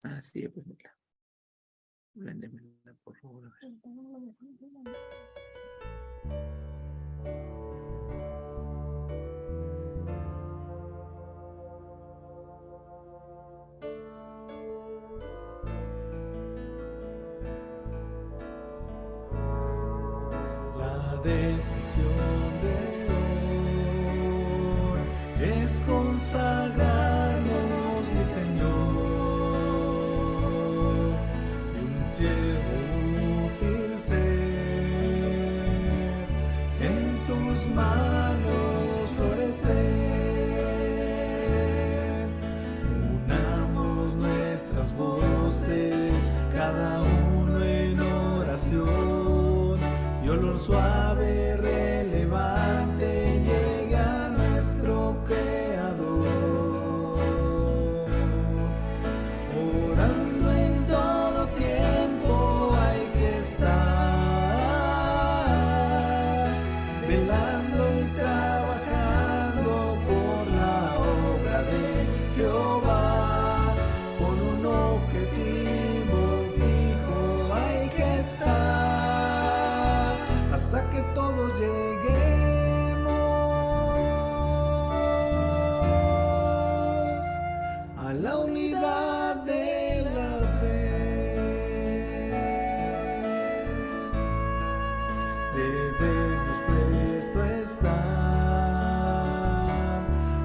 Ah, sí, pues mira. Véndemela, por favor. La decisión de hoy es consagrarnos, mi Señor, y un siervo útil ser, en tus manos florecer. Unamos nuestras voces, cada uno en oración, y olor suave, relevante, llega a nuestro Creador. Orando en todo tiempo hay que estar, velando y trabajando por la obra de Jehová, con un objetivo fijo hay que estar, hasta que todos lleguemos a la unidad de la fe. Debemos presto estar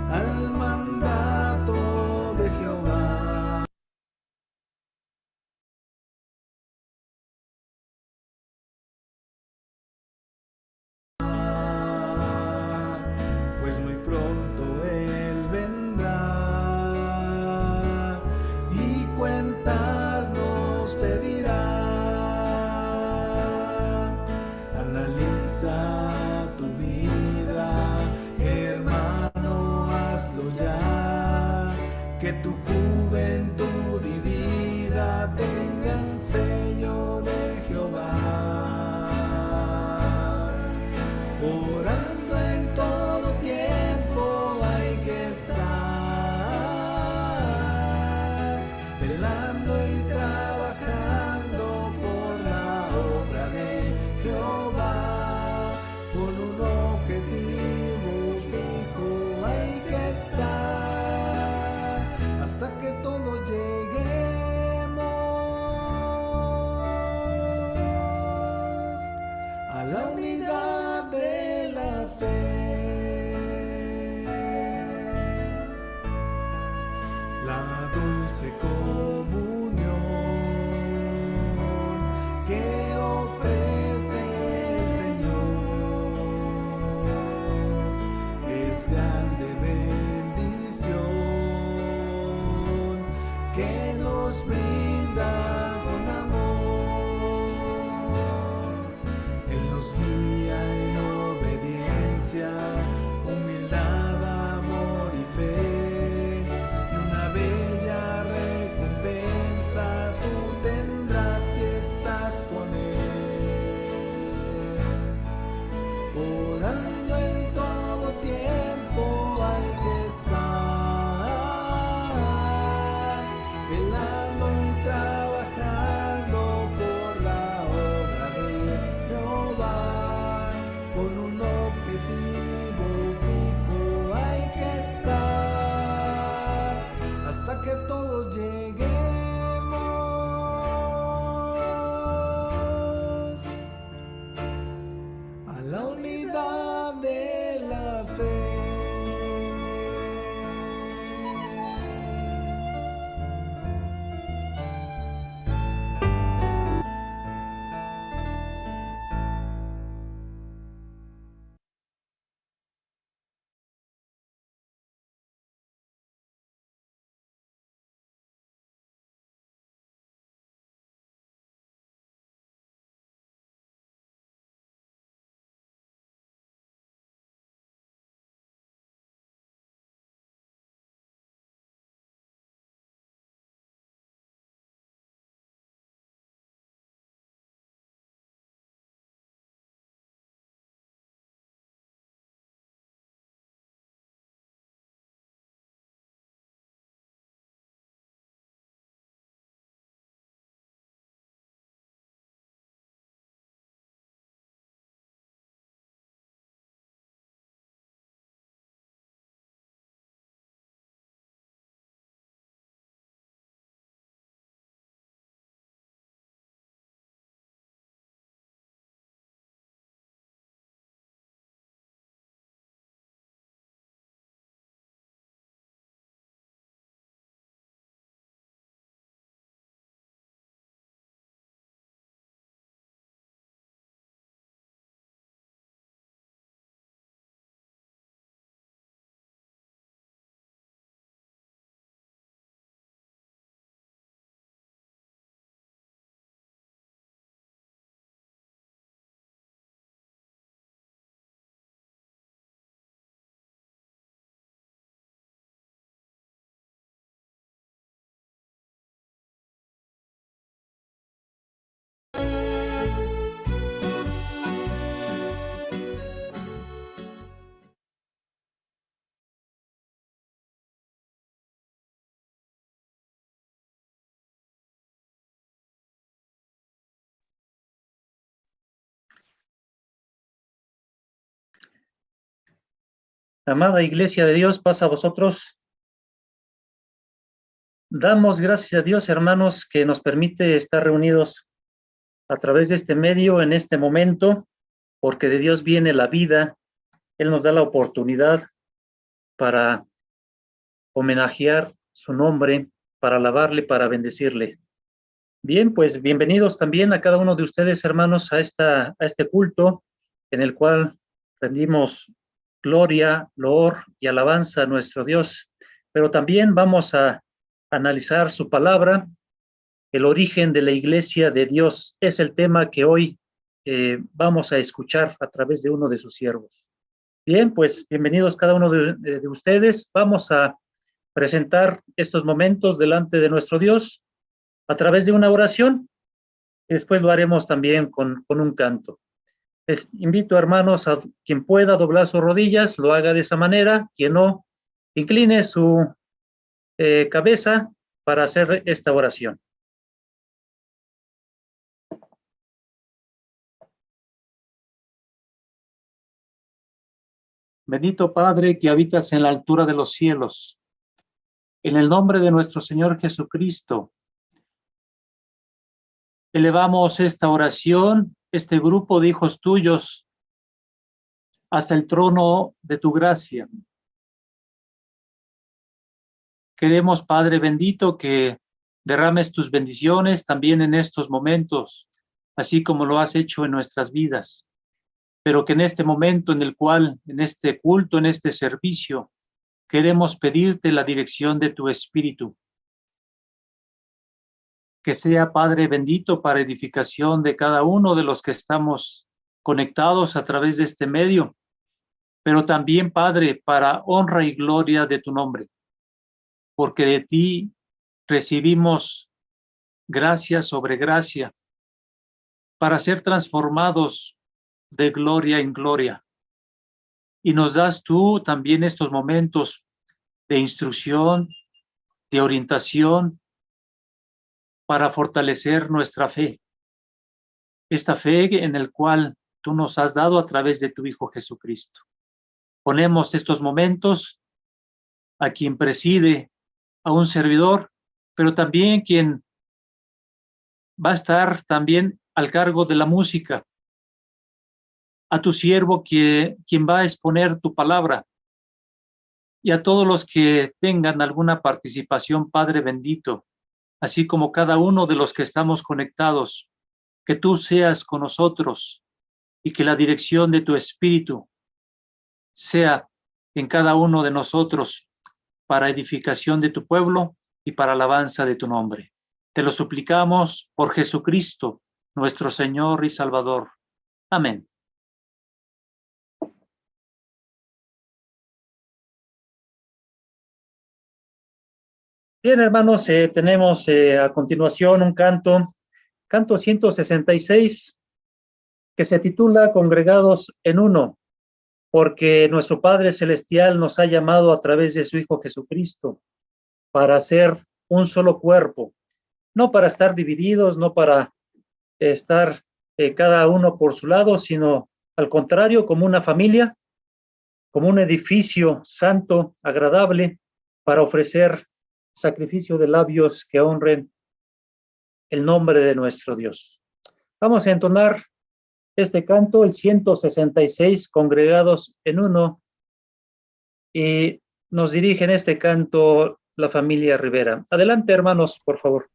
al mandato de Jehová. Pues muy pronto Él vendrá y cuentas nos pedirá. Analiza tu vida, hermano, hazlo ya, que tu juventud y vida tengan sello de Jehová. Orando en todo tiempo hay que estar, velando y trabajando por la obra de Jehová, con un objetivo fijo hay que estar, hasta que todos lleguemos a la unidad de la fe. La dulce comunión que ofrece el Señor es grande bendición que nos brinda con amor. Él nos guía en obediencia, humildad, amor y fe, y una bella recompensa tú tendrás si estás con Él. Orando en todo tiempo hay que estar, velando y trabajando por la obra de Jehová, con un objetivo Amada Iglesia de Dios, paz a vosotros. Damos gracias a Dios, hermanos, que nos permite estar reunidos a través de este medio en este momento, porque de Dios viene la vida. Él nos da la oportunidad para homenajear su nombre, para alabarle, para bendecirle. Bien, pues bienvenidos también a cada uno de ustedes, hermanos, a este culto en el cual rendimos gloria, loor y alabanza a nuestro Dios. Pero también vamos a analizar su palabra. El origen de la iglesia de Dios es el tema que hoy vamos a escuchar a través de uno de sus siervos. Bien, pues bienvenidos cada uno de ustedes. Vamos a presentar estos momentos delante de nuestro Dios a través de una oración. Después lo haremos también con un canto. Les invito, hermanos, a quien pueda doblar sus rodillas, lo haga de esa manera. Quien no, incline su cabeza para hacer esta oración. Bendito Padre que habitas en la altura de los cielos, en el nombre de nuestro Señor Jesucristo, elevamos esta oración, este grupo de hijos tuyos, hasta el trono de tu gracia. Queremos, Padre bendito, que derrames tus bendiciones también en estos momentos, así como lo has hecho en nuestras vidas, pero que en este momento en el cual, en este culto, en este servicio, queremos pedirte la dirección de tu Espíritu. Que sea, Padre bendito, para edificación de cada uno de los que estamos conectados a través de este medio, pero también, Padre, para honra y gloria de tu nombre, porque de ti recibimos gracia sobre gracia para ser transformados de gloria en gloria. Y nos das tú también estos momentos de instrucción, de orientación, para fortalecer nuestra fe. Esta fe en el cual tú nos has dado a través de tu Hijo Jesucristo. Ponemos estos momentos a quien preside, a un servidor, pero también quien va a estar también al cargo de la música, a tu siervo quien va a exponer tu palabra, y a todos los que tengan alguna participación, Padre bendito, así como cada uno de los que estamos conectados, que tú seas con nosotros y que la dirección de tu Espíritu sea en cada uno de nosotros para edificación de tu pueblo y para alabanza de tu nombre. Te lo suplicamos por Jesucristo, nuestro Señor y Salvador. Amén. Bien, hermanos, tenemos a continuación un canto 166, que se titula Congregados en Uno, porque nuestro Padre Celestial nos ha llamado a través de su Hijo Jesucristo para ser un solo cuerpo, no para estar divididos, no para estar cada uno por su lado, sino al contrario, como una familia, como un edificio santo, agradable, para ofrecer sacrificio de labios que honren el nombre de nuestro Dios. Vamos a entonar este canto, el 166, Congregados en Uno, y nos dirige en este canto la familia Rivera. Adelante, hermanos, por favor.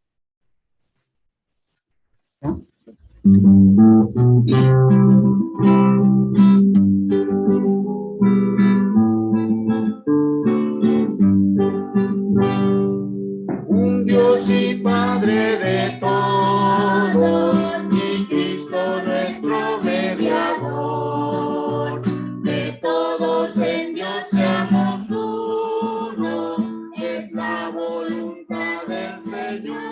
Un Dios y Padre de todos, y Cristo nuestro mediador. De todos en Dios seamos uno, es la voluntad del Señor.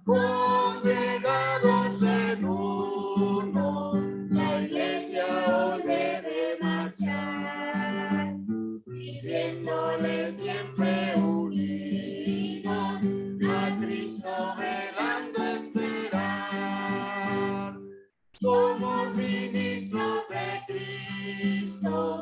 Congregados en uno, la iglesia hoy debe marchar, viviéndole siempre unidos, a Cristo velando esperar. Somos ministros de Cristo,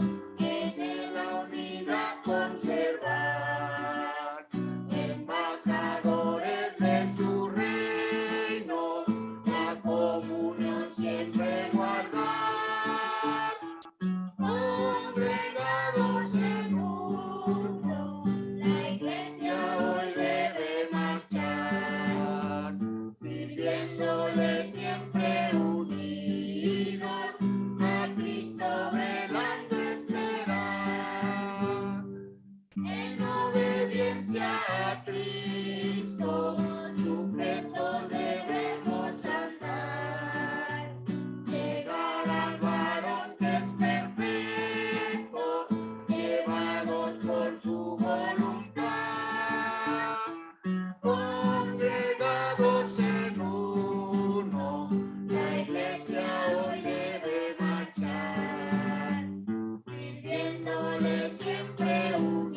a Cristo, sujetos debemos andar. Llegar al varón que es perfecto, llevados por su voluntad, congregados en uno, la iglesia hoy debe marchar, sirviéndole siempre unidos,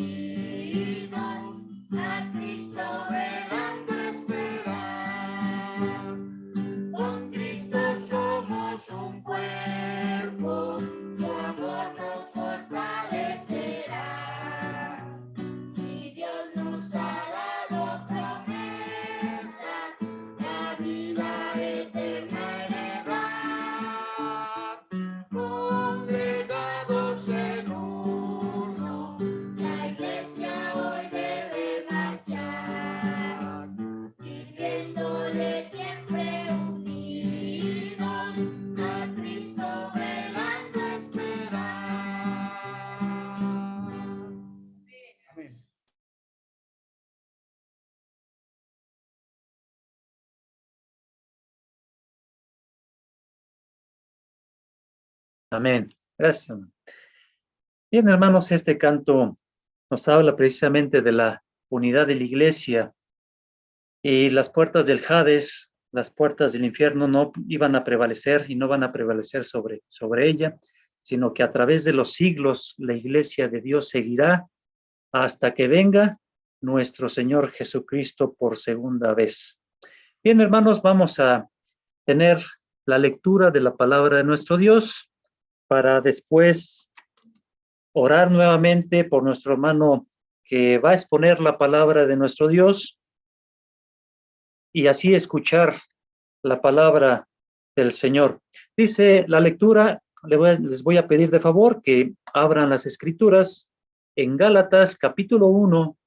a Cristo velando esperar. Con Cristo somos un cuerpo, su amor nos fortalecerá. Y Dios nos ha dado promesa, la vida eterna heredad. Congregados en uno, la iglesia hoy debe marchar, sirviéndole siempre unidos, a Cristo velando esperar. Amén. Amén. Gracias, hermano. Bien, hermanos, este canto nos habla precisamente de la unidad de la iglesia y las puertas del Hades, las puertas del infierno no iban a prevalecer y no van a prevalecer sobre ella, sino que a través de los siglos la iglesia de Dios seguirá hasta que venga nuestro Señor Jesucristo por segunda vez. Bien, hermanos, vamos a tener la lectura de la palabra de nuestro Dios para después orar nuevamente por nuestro hermano que va a exponer la palabra de nuestro Dios y así escuchar la palabra del Señor. Dice la lectura, les voy a pedir de favor que abran las escrituras en Gálatas capítulo 1.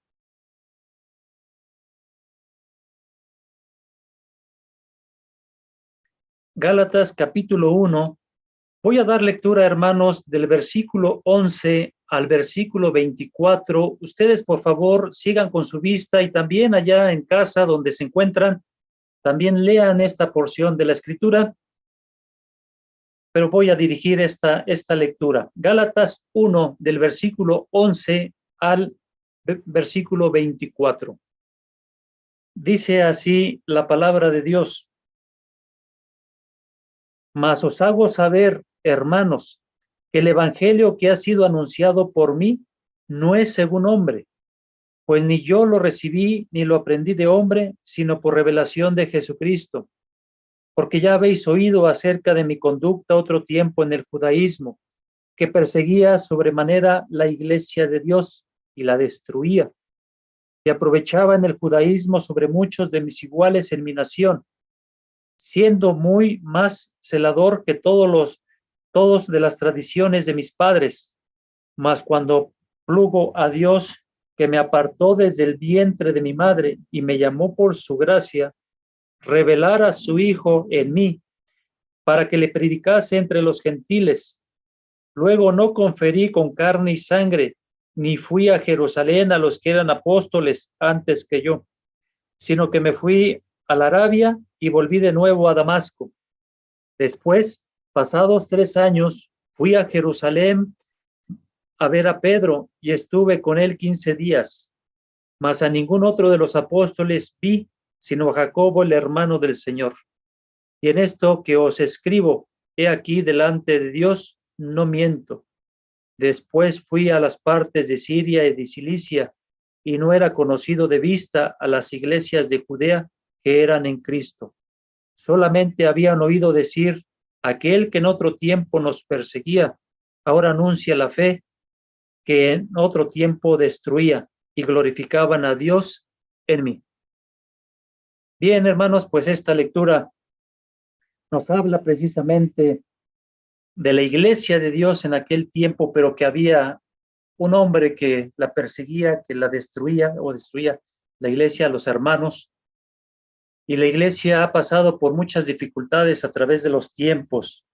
Gálatas capítulo 1. Voy a dar lectura, hermanos, del versículo 11 al versículo 24. Ustedes, por favor, sigan con su vista y también allá en casa donde se encuentran, también lean esta porción de la escritura, pero voy a dirigir esta lectura. Gálatas 1, del versículo 11 al versículo 24. Dice así la palabra de Dios: Mas os hago saber, hermanos, que el evangelio que ha sido anunciado por mí no es según hombre, pues ni yo lo recibí ni lo aprendí de hombre, sino por revelación de Jesucristo. Porque ya habéis oído acerca de mi conducta otro tiempo en el judaísmo, que perseguía sobremanera la iglesia de Dios y la destruía, y aprovechaba en el judaísmo sobre muchos de mis iguales en mi nación, siendo muy más celador que todos de las tradiciones de mis padres. Mas cuando plugo a Dios, que me apartó desde el vientre de mi madre y me llamó por su gracia, revelar a su Hijo en mí, para que le predicase entre los gentiles. Luego no conferí con carne y sangre, ni fui a Jerusalén a los que eran apóstoles antes que yo, sino que me fui a la Arabia y volví de nuevo a Damasco. Después, pasados 3 años, fui a Jerusalén a ver a Pedro y estuve con él 15 días, mas a ningún otro de los apóstoles vi, sino a Jacobo, el hermano del Señor. Y en esto que os escribo, he aquí delante de Dios, no miento. Después fui a las partes de Siria y de Cilicia, y no era conocido de vista a las iglesias de Judea que eran en Cristo. Solamente habían oído decir: aquel que en otro tiempo nos perseguía, ahora anuncia la fe que en otro tiempo destruía, y glorificaban a Dios en mí. Bien, hermanos, pues esta lectura nos habla precisamente de la iglesia de Dios en aquel tiempo, pero que había un hombre que la perseguía, que la destruía o destruía la iglesia, los hermanos. Y la iglesia ha pasado por muchas dificultades a través de los tiempos,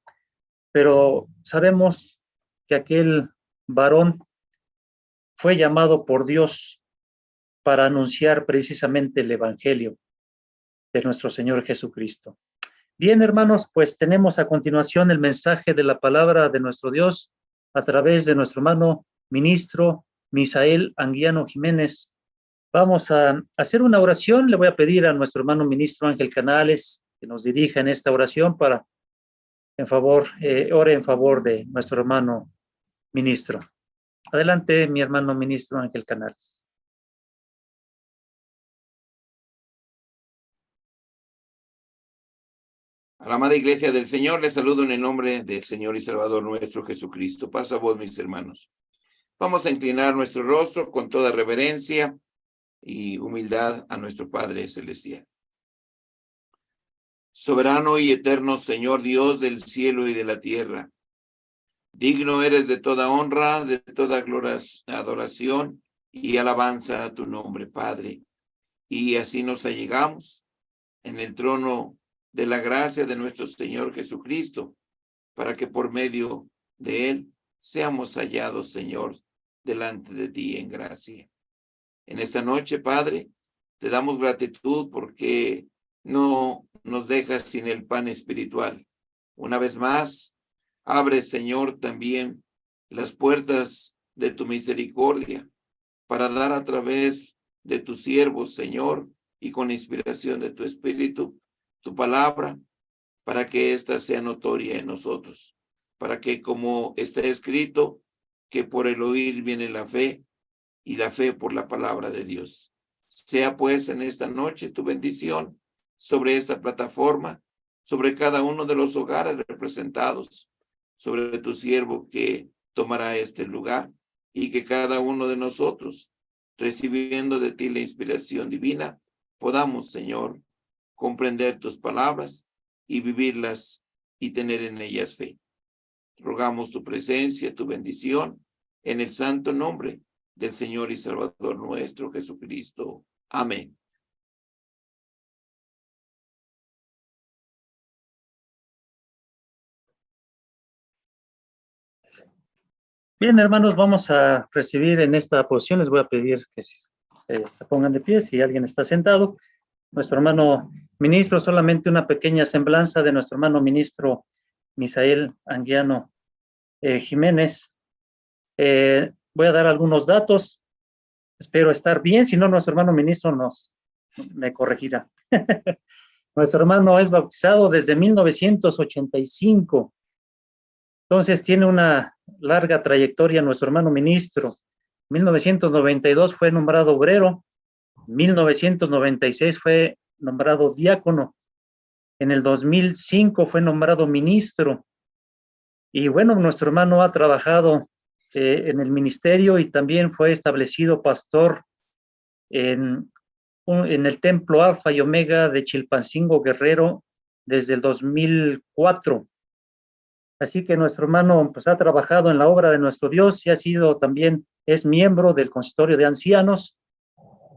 pero sabemos que aquel varón fue llamado por Dios para anunciar precisamente el Evangelio de nuestro Señor Jesucristo. Bien, hermanos, pues tenemos a continuación el mensaje de la palabra de nuestro Dios a través de nuestro hermano ministro Misael Anguiano Jiménez. Vamos a hacer una oración. Le voy a pedir a nuestro hermano ministro Ángel Canales que nos dirija en esta oración para, ore en favor de nuestro hermano ministro. Adelante, mi hermano ministro Ángel Canales. A la amada iglesia del Señor, les saludo en el nombre del Señor y Salvador nuestro Jesucristo. Paz a vos, mis hermanos. Vamos a inclinar nuestro rostro con toda reverencia y humildad a nuestro Padre Celestial. Soberano y eterno Señor Dios del cielo y de la tierra, digno eres de toda honra, de toda adoración y alabanza a tu nombre, Padre. Y así nos allegamos en el trono de la gracia de nuestro Señor Jesucristo, para que por medio de Él seamos hallados, Señor, delante de ti en gracia. En esta noche, Padre, te damos gratitud porque no nos dejas sin el pan espiritual. Una vez más, abre, Señor, también las puertas de tu misericordia para dar a través de tus siervos, Señor, y con inspiración de tu Espíritu, tu palabra, para que ésta sea notoria en nosotros, para que, como está escrito, que por el oír viene la fe, y la fe por la palabra de Dios. Sea pues en esta noche tu bendición sobre esta plataforma, sobre cada uno de los hogares representados, sobre tu siervo que tomará este lugar, y que cada uno de nosotros, recibiendo de ti la inspiración divina, podamos, Señor, comprender tus palabras y vivirlas y tener en ellas fe. Rogamos tu presencia, tu bendición, en el santo nombre del Señor y Salvador nuestro Jesucristo. Amén. Bien, hermanos, vamos a recibir en esta porción. Les voy a pedir que se pongan de pie si alguien está sentado. Nuestro hermano ministro, solamente una pequeña semblanza de nuestro hermano ministro Misael Anguiano Jiménez. Voy a dar algunos datos. Espero estar bien, si no, nuestro hermano ministro me corregirá. Nuestro hermano es bautizado desde 1985. Entonces tiene una larga trayectoria nuestro hermano ministro. En 1992 fue nombrado obrero. 1996 fue nombrado diácono. En el 2005 fue nombrado ministro. Y bueno, nuestro hermano ha trabajado en el ministerio y también fue establecido pastor en el templo Alfa y Omega de Chilpancingo, Guerrero, desde el 2004. Así que nuestro hermano pues ha trabajado en la obra de nuestro Dios y es miembro del consistorio de ancianos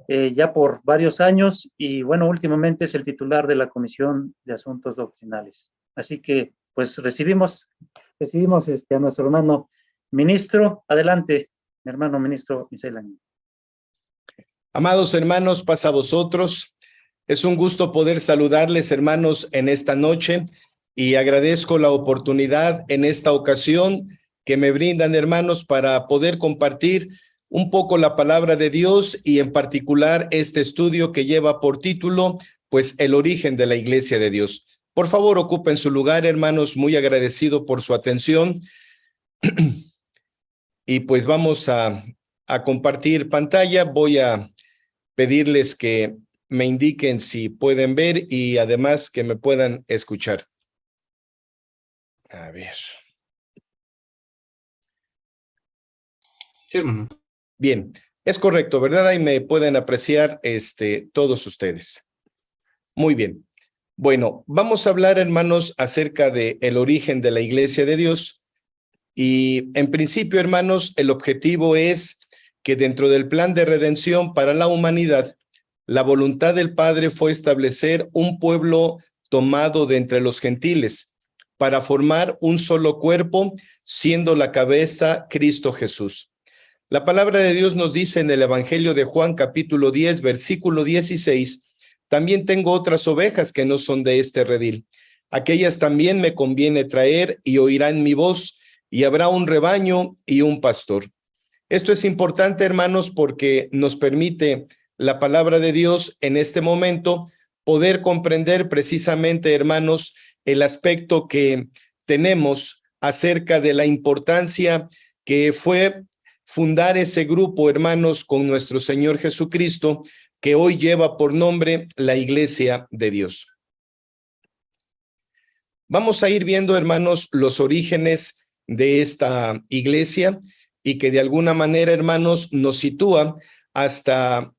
ya por varios años, y bueno, últimamente es el titular de la Comisión de Asuntos Doctrinales. Así que pues recibimos a nuestro hermano ministro. Adelante, mi hermano ministro Misael Anguiano. Amados hermanos, paz a vosotros. Es un gusto poder saludarles, hermanos, en esta noche, y agradezco la oportunidad en esta ocasión que me brindan, hermanos, para poder compartir un poco la palabra de Dios, y en particular este estudio que lleva por título, pues, el origen de la Iglesia de Dios. Por favor, ocupen su lugar, hermanos, muy agradecido por su atención. Y pues vamos a compartir pantalla. Voy a pedirles que me indiquen si pueden ver y además que me puedan escuchar. A ver. Sí, hermano. Bien, es correcto, ¿verdad? Ahí me pueden apreciar todos ustedes. Muy bien. Bueno, vamos a hablar, hermanos, acerca del origen de la Iglesia de Dios. Y en principio, hermanos, el objetivo es que dentro del plan de redención para la humanidad, la voluntad del Padre fue establecer un pueblo tomado de entre los gentiles para formar un solo cuerpo, siendo la cabeza Cristo Jesús. La palabra de Dios nos dice en el Evangelio de Juan, capítulo 10, versículo 16, también tengo otras ovejas que no son de este redil. Aquellas también me conviene traer y oirán mi voz, y habrá un rebaño y un pastor. Esto es importante, hermanos, porque nos permite la palabra de Dios en este momento poder comprender precisamente, hermanos, el aspecto que tenemos acerca de la importancia que fue fundar ese grupo, hermanos, con nuestro Señor Jesucristo, que hoy lleva por nombre la Iglesia de Dios. Vamos a ir viendo, hermanos, los orígenes de esta iglesia y que de alguna manera, hermanos, nos sitúa hasta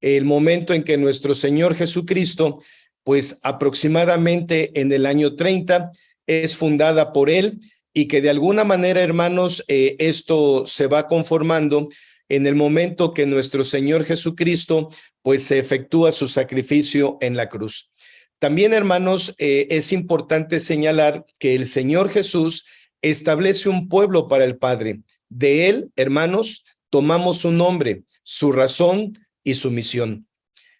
el momento en que nuestro Señor Jesucristo, pues aproximadamente en el año 30, es fundada por él y que de alguna manera, hermanos, esto se va conformando en el momento que nuestro Señor Jesucristo, pues se efectúa su sacrificio en la cruz. También, hermanos, es importante señalar que el Señor Jesús establece un pueblo para el Padre. De él, hermanos, tomamos su nombre, su razón y su misión.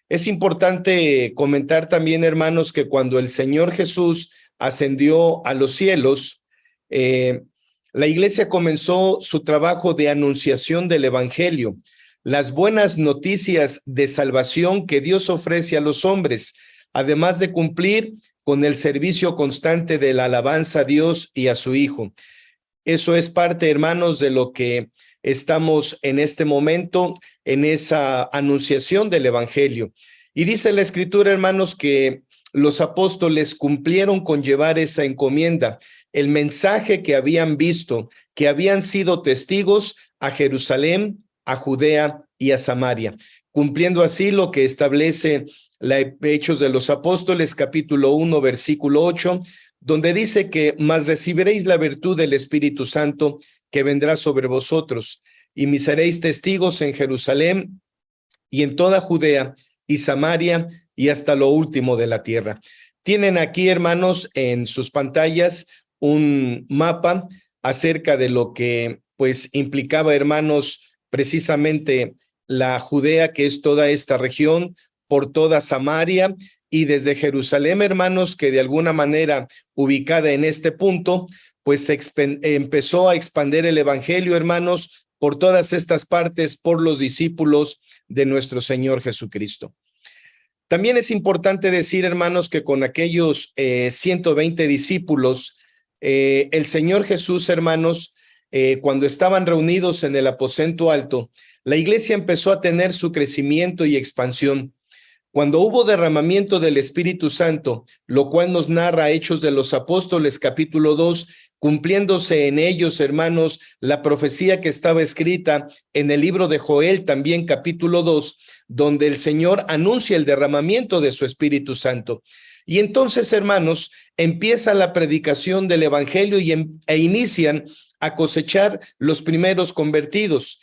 Es importante comentar también, hermanos, que cuando el Señor Jesús ascendió a los cielos, la iglesia comenzó su trabajo de anunciación del evangelio, las buenas noticias de salvación que Dios ofrece a los hombres, además de cumplir con el servicio constante de la alabanza a Dios y a su Hijo. Eso es parte, hermanos, de lo que estamos en este momento, en esa anunciación del evangelio. Y dice la Escritura, hermanos, que los apóstoles cumplieron con llevar esa encomienda, el mensaje que habían visto, que habían sido testigos a Jerusalén, a Judea y a Samaria, cumpliendo así lo que establece la Hechos de los Apóstoles, capítulo 1, versículo 8, donde dice que mas recibiréis la virtud del Espíritu Santo que vendrá sobre vosotros, y me seréis testigos en Jerusalén y en toda Judea y Samaria y hasta lo último de la tierra. Tienen aquí, hermanos, en sus pantallas un mapa acerca de lo que pues implicaba, hermanos, precisamente la Judea, que es toda esta región, por toda Samaria y desde Jerusalén, hermanos, que de alguna manera ubicada en este punto, pues empezó a expandir el evangelio, hermanos, por todas estas partes, por los discípulos de nuestro Señor Jesucristo. También es importante decir, hermanos, que con aquellos 120 discípulos, el Señor Jesús, hermanos, cuando estaban reunidos en el aposento alto, la iglesia empezó a tener su crecimiento y expansión. Cuando hubo derramamiento del Espíritu Santo, lo cual nos narra Hechos de los Apóstoles, capítulo 2, cumpliéndose en ellos, hermanos, la profecía que estaba escrita en el libro de Joel, también capítulo 2, donde el Señor anuncia el derramamiento de su Espíritu Santo. Y entonces, hermanos, empieza la predicación del Evangelio e inician a cosechar los primeros convertidos.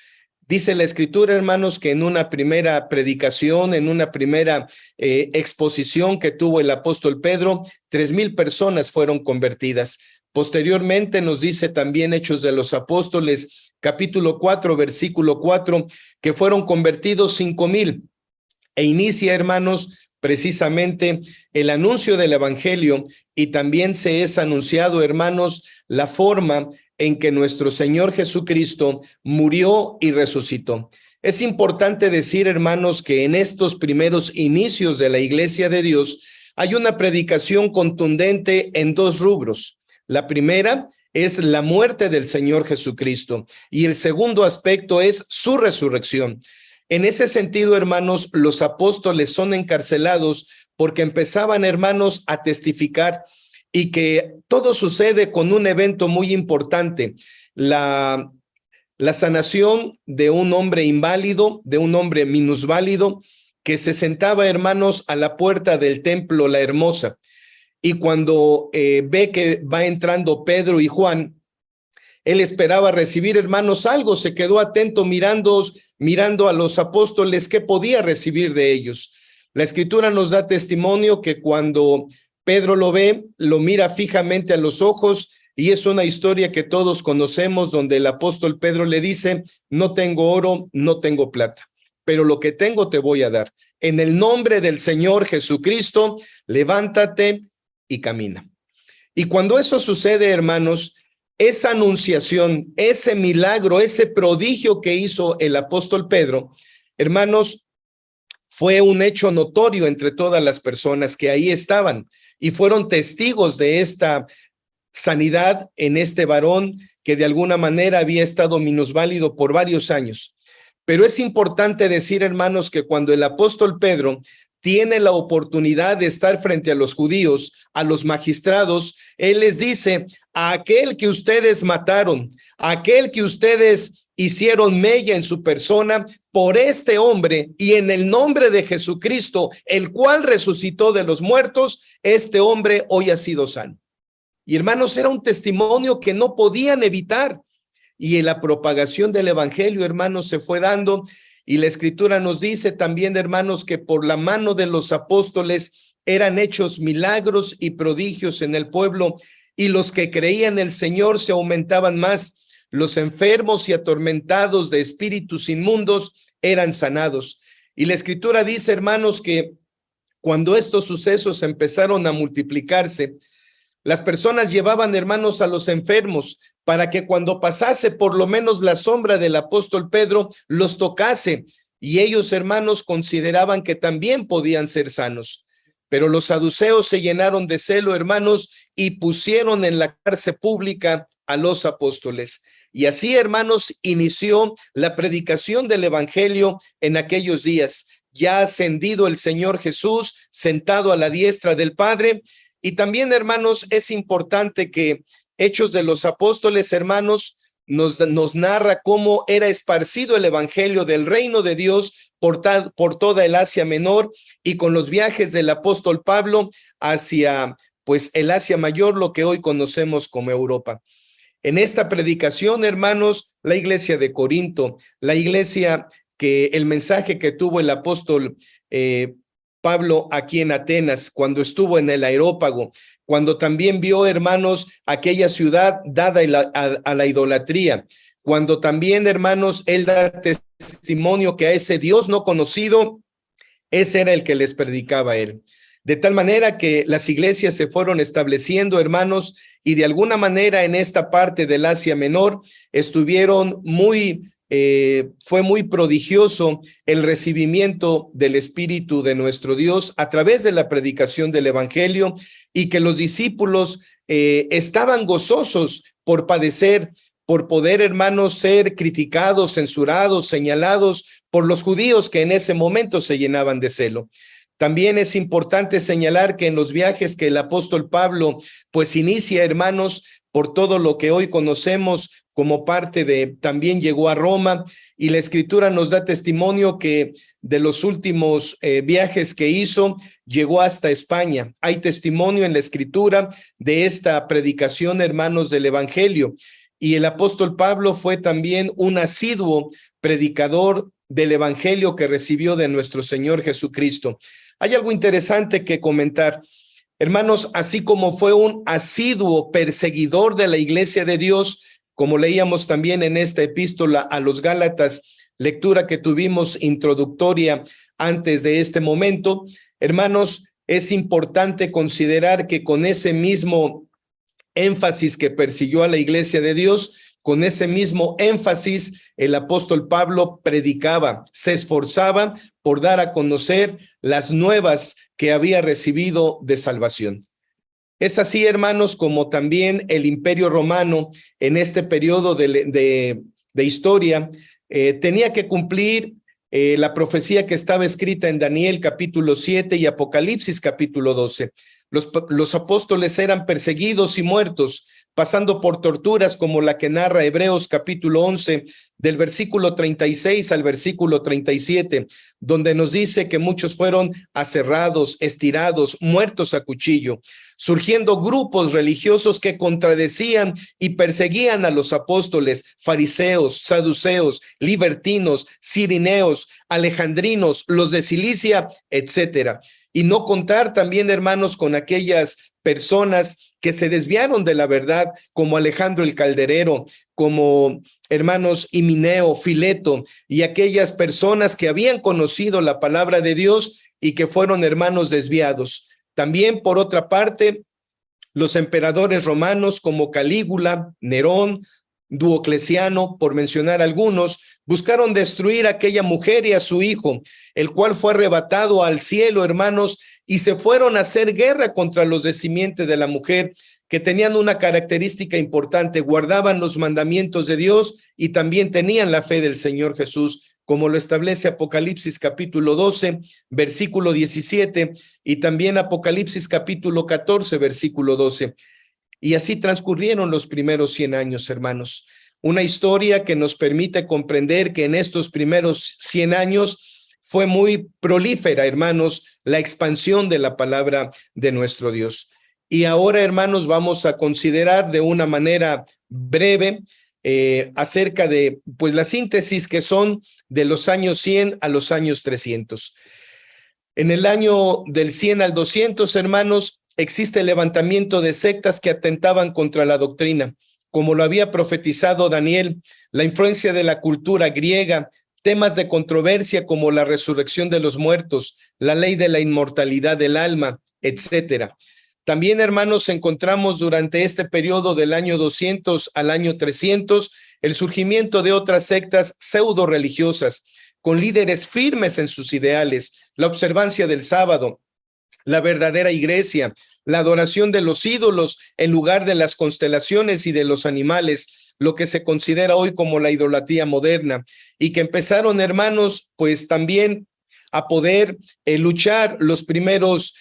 Dice la Escritura, hermanos, que en una primera predicación, en una primera exposición que tuvo el apóstol Pedro, 3,000 personas fueron convertidas. Posteriormente nos dice también Hechos de los Apóstoles, capítulo 4, versículo 4, que fueron convertidos 5,000. E inicia, hermanos, precisamente el anuncio del evangelio, y también se es anunciado, hermanos, la forma en que nuestro Señor Jesucristo murió y resucitó. Es importante decir, hermanos, que en estos primeros inicios de la Iglesia de Dios hay una predicación contundente en dos rubros. La primera es la muerte del Señor Jesucristo y el segundo aspecto es su resurrección. En ese sentido, hermanos, los apóstoles son encarcelados porque empezaban, hermanos, a testificar, y que todo sucede con un evento muy importante, la sanación de un hombre inválido, de un hombre minusválido, que se sentaba, hermanos, a la puerta del templo La Hermosa. Y cuando ve que va entrando Pedro y Juan, él esperaba recibir, hermanos, algo, se quedó atento mirando a los apóstoles qué podía recibir de ellos. La Escritura nos da testimonio que cuando Pedro lo ve, lo mira fijamente a los ojos, y es una historia que todos conocemos, donde el apóstol Pedro le dice: no tengo oro, no tengo plata, pero lo que tengo te voy a dar. En el nombre del Señor Jesucristo, levántate y camina. Y cuando eso sucede, hermanos, esa anunciación, ese milagro, ese prodigio que hizo el apóstol Pedro, hermanos, fue un hecho notorio entre todas las personas que ahí estaban y fueron testigos de esta sanidad en este varón que de alguna manera había estado minusválido por varios años. Pero es importante decir, hermanos, que cuando el apóstol Pedro tiene la oportunidad de estar frente a los judíos, a los magistrados, él les dice: a aquel que ustedes mataron, a aquel que ustedes hicieron mella en su persona, por este hombre y en el nombre de Jesucristo, el cual resucitó de los muertos, este hombre hoy ha sido sano. Y hermanos, era un testimonio que no podían evitar. Y en la propagación del evangelio, hermanos, se fue dando. Y la escritura nos dice también, hermanos, que por la mano de los apóstoles eran hechos milagros y prodigios en el pueblo, y los que creían en el Señor se aumentaban más. Los enfermos y atormentados de espíritus inmundos eran sanados. Y la escritura dice, hermanos, que cuando estos sucesos empezaron a multiplicarse, las personas llevaban, hermanos, a los enfermos para que cuando pasase por lo menos la sombra del apóstol Pedro, los tocase. Y ellos, hermanos, consideraban que también podían ser sanos. Pero los saduceos se llenaron de celo, hermanos, y pusieron en la cárcel pública a los apóstoles. Y así, hermanos, inició la predicación del evangelio en aquellos días. Ya ascendido el Señor Jesús, sentado a la diestra del Padre. Y también, hermanos, es importante que Hechos de los Apóstoles, hermanos, nos narra cómo era esparcido el evangelio del reino de Dios por toda el Asia Menor, y con los viajes del apóstol Pablo hacia, pues, el Asia Mayor, lo que hoy conocemos como Europa. En esta predicación, hermanos, la iglesia de Corinto, la iglesia que el mensaje que tuvo el apóstol Pablo aquí en Atenas, cuando estuvo en el Areópago, cuando también vio, hermanos, aquella ciudad dada a la idolatría, cuando también, hermanos, él da testimonio que a ese Dios no conocido, ese era el que les predicaba a él. De tal manera que las iglesias se fueron estableciendo, hermanos, y de alguna manera en esta parte del Asia Menor estuvieron fue muy prodigioso el recibimiento del Espíritu de nuestro Dios a través de la predicación del evangelio, y que los discípulos estaban gozosos por padecer, por poder, hermanos, ser criticados, censurados, señalados por los judíos que en ese momento se llenaban de celo. También es importante señalar que en los viajes que el apóstol Pablo pues inicia, hermanos, por todo lo que hoy conocemos como parte de, también llegó a Roma, y la escritura nos da testimonio que de los últimos viajes que hizo, llegó hasta España. Hay testimonio en la escritura de esta predicación, hermanos, del evangelio. Y el apóstol Pablo fue también un asiduo predicador del evangelio que recibió de nuestro Señor Jesucristo. Hay algo interesante que comentar. Hermanos, así como fue un asiduo perseguidor de la iglesia de Dios, como leíamos también en esta epístola a los Gálatas, lectura que tuvimos introductoria antes de este momento, hermanos, es importante considerar que con ese mismo énfasis que persiguió a la iglesia de Dios, con ese mismo énfasis, el apóstol Pablo predicaba, se esforzaba por dar a conocer las nuevas que había recibido de salvación. Es así, hermanos, como también el Imperio Romano en este periodo de historia tenía que cumplir la profecía que estaba escrita en Daniel capítulo 7 y Apocalipsis capítulo 12. Los apóstoles eran perseguidos y muertos, pasando por torturas como la que narra Hebreos capítulo 11, del versículo 36 al versículo 37, donde nos dice que muchos fueron aserrados, estirados, muertos a cuchillo, surgiendo grupos religiosos que contradecían y perseguían a los apóstoles, fariseos, saduceos, libertinos, cirineos, alejandrinos, los de Cilicia, etcétera. Y no contar también, hermanos, con aquellas personas que se desviaron de la verdad, como Alejandro el Calderero, como hermanos Himeneo, Fileto y aquellas personas que habían conocido la palabra de Dios y que fueron hermanos desviados. También, por otra parte, los emperadores romanos como Calígula, Nerón, Diocleciano, por mencionar algunos, buscaron destruir a aquella mujer y a su hijo, el cual fue arrebatado al cielo, hermanos, y se fueron a hacer guerra contra los de simiente de la mujer, que tenían una característica importante: guardaban los mandamientos de Dios y también tenían la fe del Señor Jesús, como lo establece Apocalipsis capítulo 12, versículo 17, y también Apocalipsis capítulo 14, versículo 12. Y así transcurrieron los primeros 100 años, hermanos. Una historia que nos permite comprender que en estos primeros 100 años fue muy prolífera, hermanos, la expansión de la palabra de nuestro Dios. Y ahora, hermanos, vamos a considerar de una manera breve acerca de, pues, la síntesis que son de los años 100 a los años 300. En el año del 100 al 200, hermanos, existe el levantamiento de sectas que atentaban contra la doctrina, como lo había profetizado Daniel, la influencia de la cultura griega, temas de controversia como la resurrección de los muertos, la ley de la inmortalidad del alma, etcétera. También, hermanos, encontramos durante este periodo del año 200 al año 300 el surgimiento de otras sectas pseudo religiosas, con líderes firmes en sus ideales, la observancia del sábado, la verdadera iglesia, la adoración de los ídolos en lugar de las constelaciones y de los animales, lo que se considera hoy como la idolatría moderna, y que empezaron, hermanos, pues también a poder luchar los primeros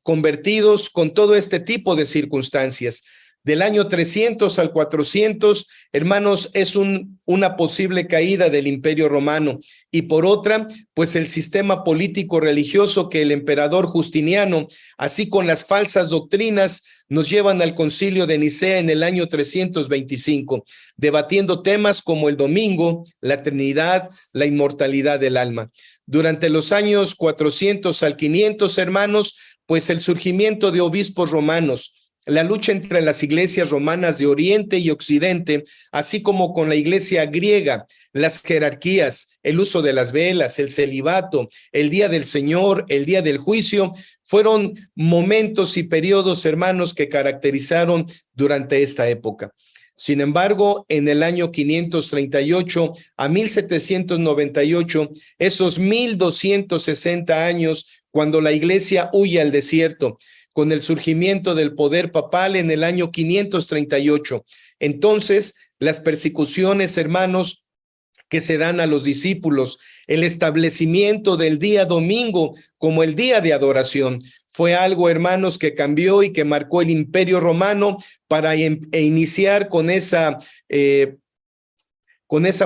convertidos con todo este tipo de circunstancias. Del año 300 al 400, hermanos, es una posible caída del Imperio Romano, y por otra, pues el sistema político religioso que el emperador Justiniano, así con las falsas doctrinas, nos llevan al Concilio de Nicea en el año 325, debatiendo temas como el domingo, la Trinidad, la inmortalidad del alma. Durante los años 400 al 500, hermanos, pues el surgimiento de obispos romanos, la lucha entre las iglesias romanas de Oriente y Occidente, así como con la iglesia griega, las jerarquías, el uso de las velas, el celibato, el día del Señor, el día del juicio, fueron momentos y periodos, hermanos, que caracterizaron durante esta época. Sin embargo, en el año 538 a 1798, esos 1260 años, cuando la iglesia huye al desierto, con el surgimiento del poder papal en el año 538. Entonces, las persecuciones, hermanos, que se dan a los discípulos, el establecimiento del día domingo como el día de adoración, fue algo, hermanos, que cambió y que marcó el Imperio Romano para iniciar con esa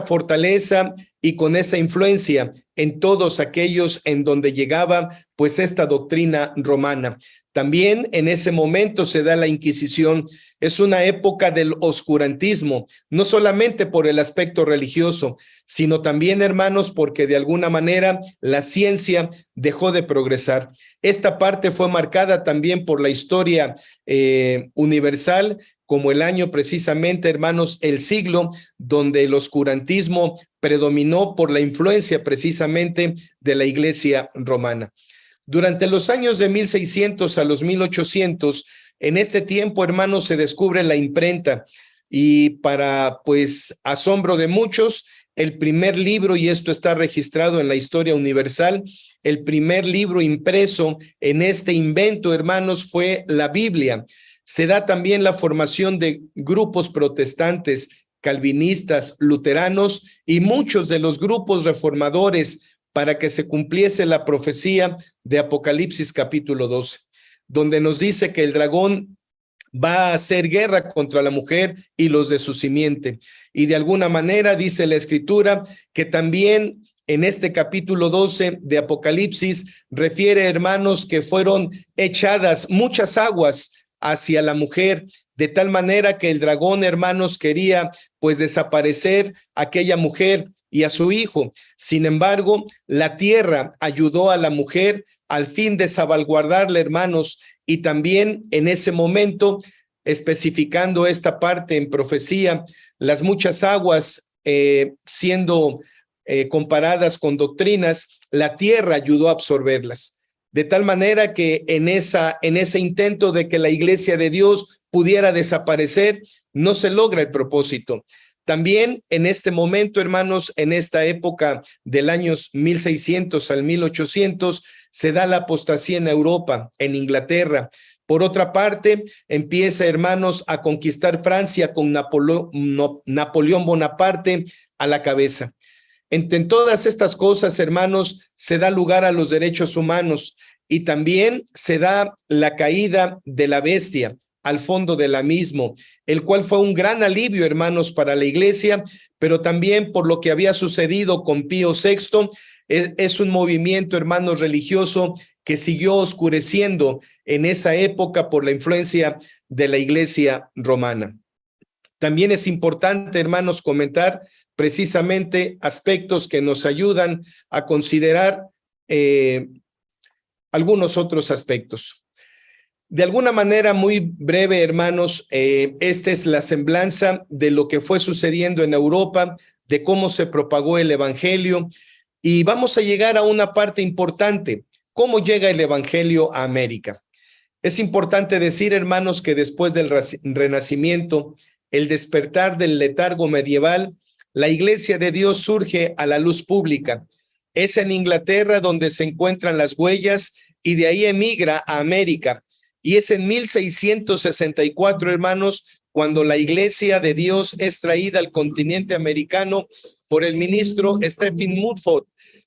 fortaleza y con esa influencia en todos aquellos en donde llegaba pues esta doctrina romana. También en ese momento se da la Inquisición. Es una época del oscurantismo, no solamente por el aspecto religioso, sino también, hermanos, porque de alguna manera la ciencia dejó de progresar. Esta parte fue marcada también por la historia universal, como el año precisamente, hermanos, el siglo donde el oscurantismo predominó por la influencia precisamente de la Iglesia romana. Durante los años de 1600 a los 1800, en este tiempo, hermanos, se descubre la imprenta, y para, pues, asombro de muchos, el primer libro, y esto está registrado en la historia universal, el primer libro impreso en este invento, hermanos, fue la Biblia. Se da también la formación de grupos protestantes, calvinistas, luteranos y muchos de los grupos reformadores para que se cumpliese la profecía de Apocalipsis capítulo 12, donde nos dice que el dragón va a hacer guerra contra la mujer y los de su simiente. Y de alguna manera dice la Escritura que también en este capítulo 12 de Apocalipsis refiere, hermanos, que fueron echadas muchas aguas hacia la mujer, de tal manera que el dragón, hermanos, quería pues desaparecer aquella mujer, y a su hijo. Sin embargo, la tierra ayudó a la mujer al fin de salvaguardarla, hermanos, y también en ese momento, especificando esta parte en profecía, las muchas aguas siendo comparadas con doctrinas, la tierra ayudó a absorberlas. De tal manera que en ese intento de que la iglesia de Dios pudiera desaparecer, no se logra el propósito. También en este momento, hermanos, en esta época del años 1600 al 1800, se da la apostasía en Europa, en Inglaterra. Por otra parte, empieza, hermanos, a conquistar Francia con Napoleón Bonaparte a la cabeza. En todas estas cosas, hermanos, se da lugar a los derechos humanos y también se da la caída de la bestia al fondo del abismo, el cual fue un gran alivio, hermanos, para la iglesia, pero también por lo que había sucedido con Pío VI, es un movimiento, hermanos, religioso que siguió oscureciendo en esa época por la influencia de la iglesia romana. También es importante, hermanos, comentar precisamente aspectos que nos ayudan a considerar algunos otros aspectos. De alguna manera muy breve, hermanos, esta es la semblanza de lo que fue sucediendo en Europa, de cómo se propagó el evangelio, y vamos a llegar a una parte importante: ¿cómo llega el evangelio a América? Es importante decir, hermanos, que después del Renacimiento, el despertar del letargo medieval, la iglesia de Dios surge a la luz pública. Es en Inglaterra donde se encuentran las huellas y de ahí emigra a América. Y es en 1664, hermanos, cuando la iglesia de Dios es traída al continente americano por el ministro Stephen Murford,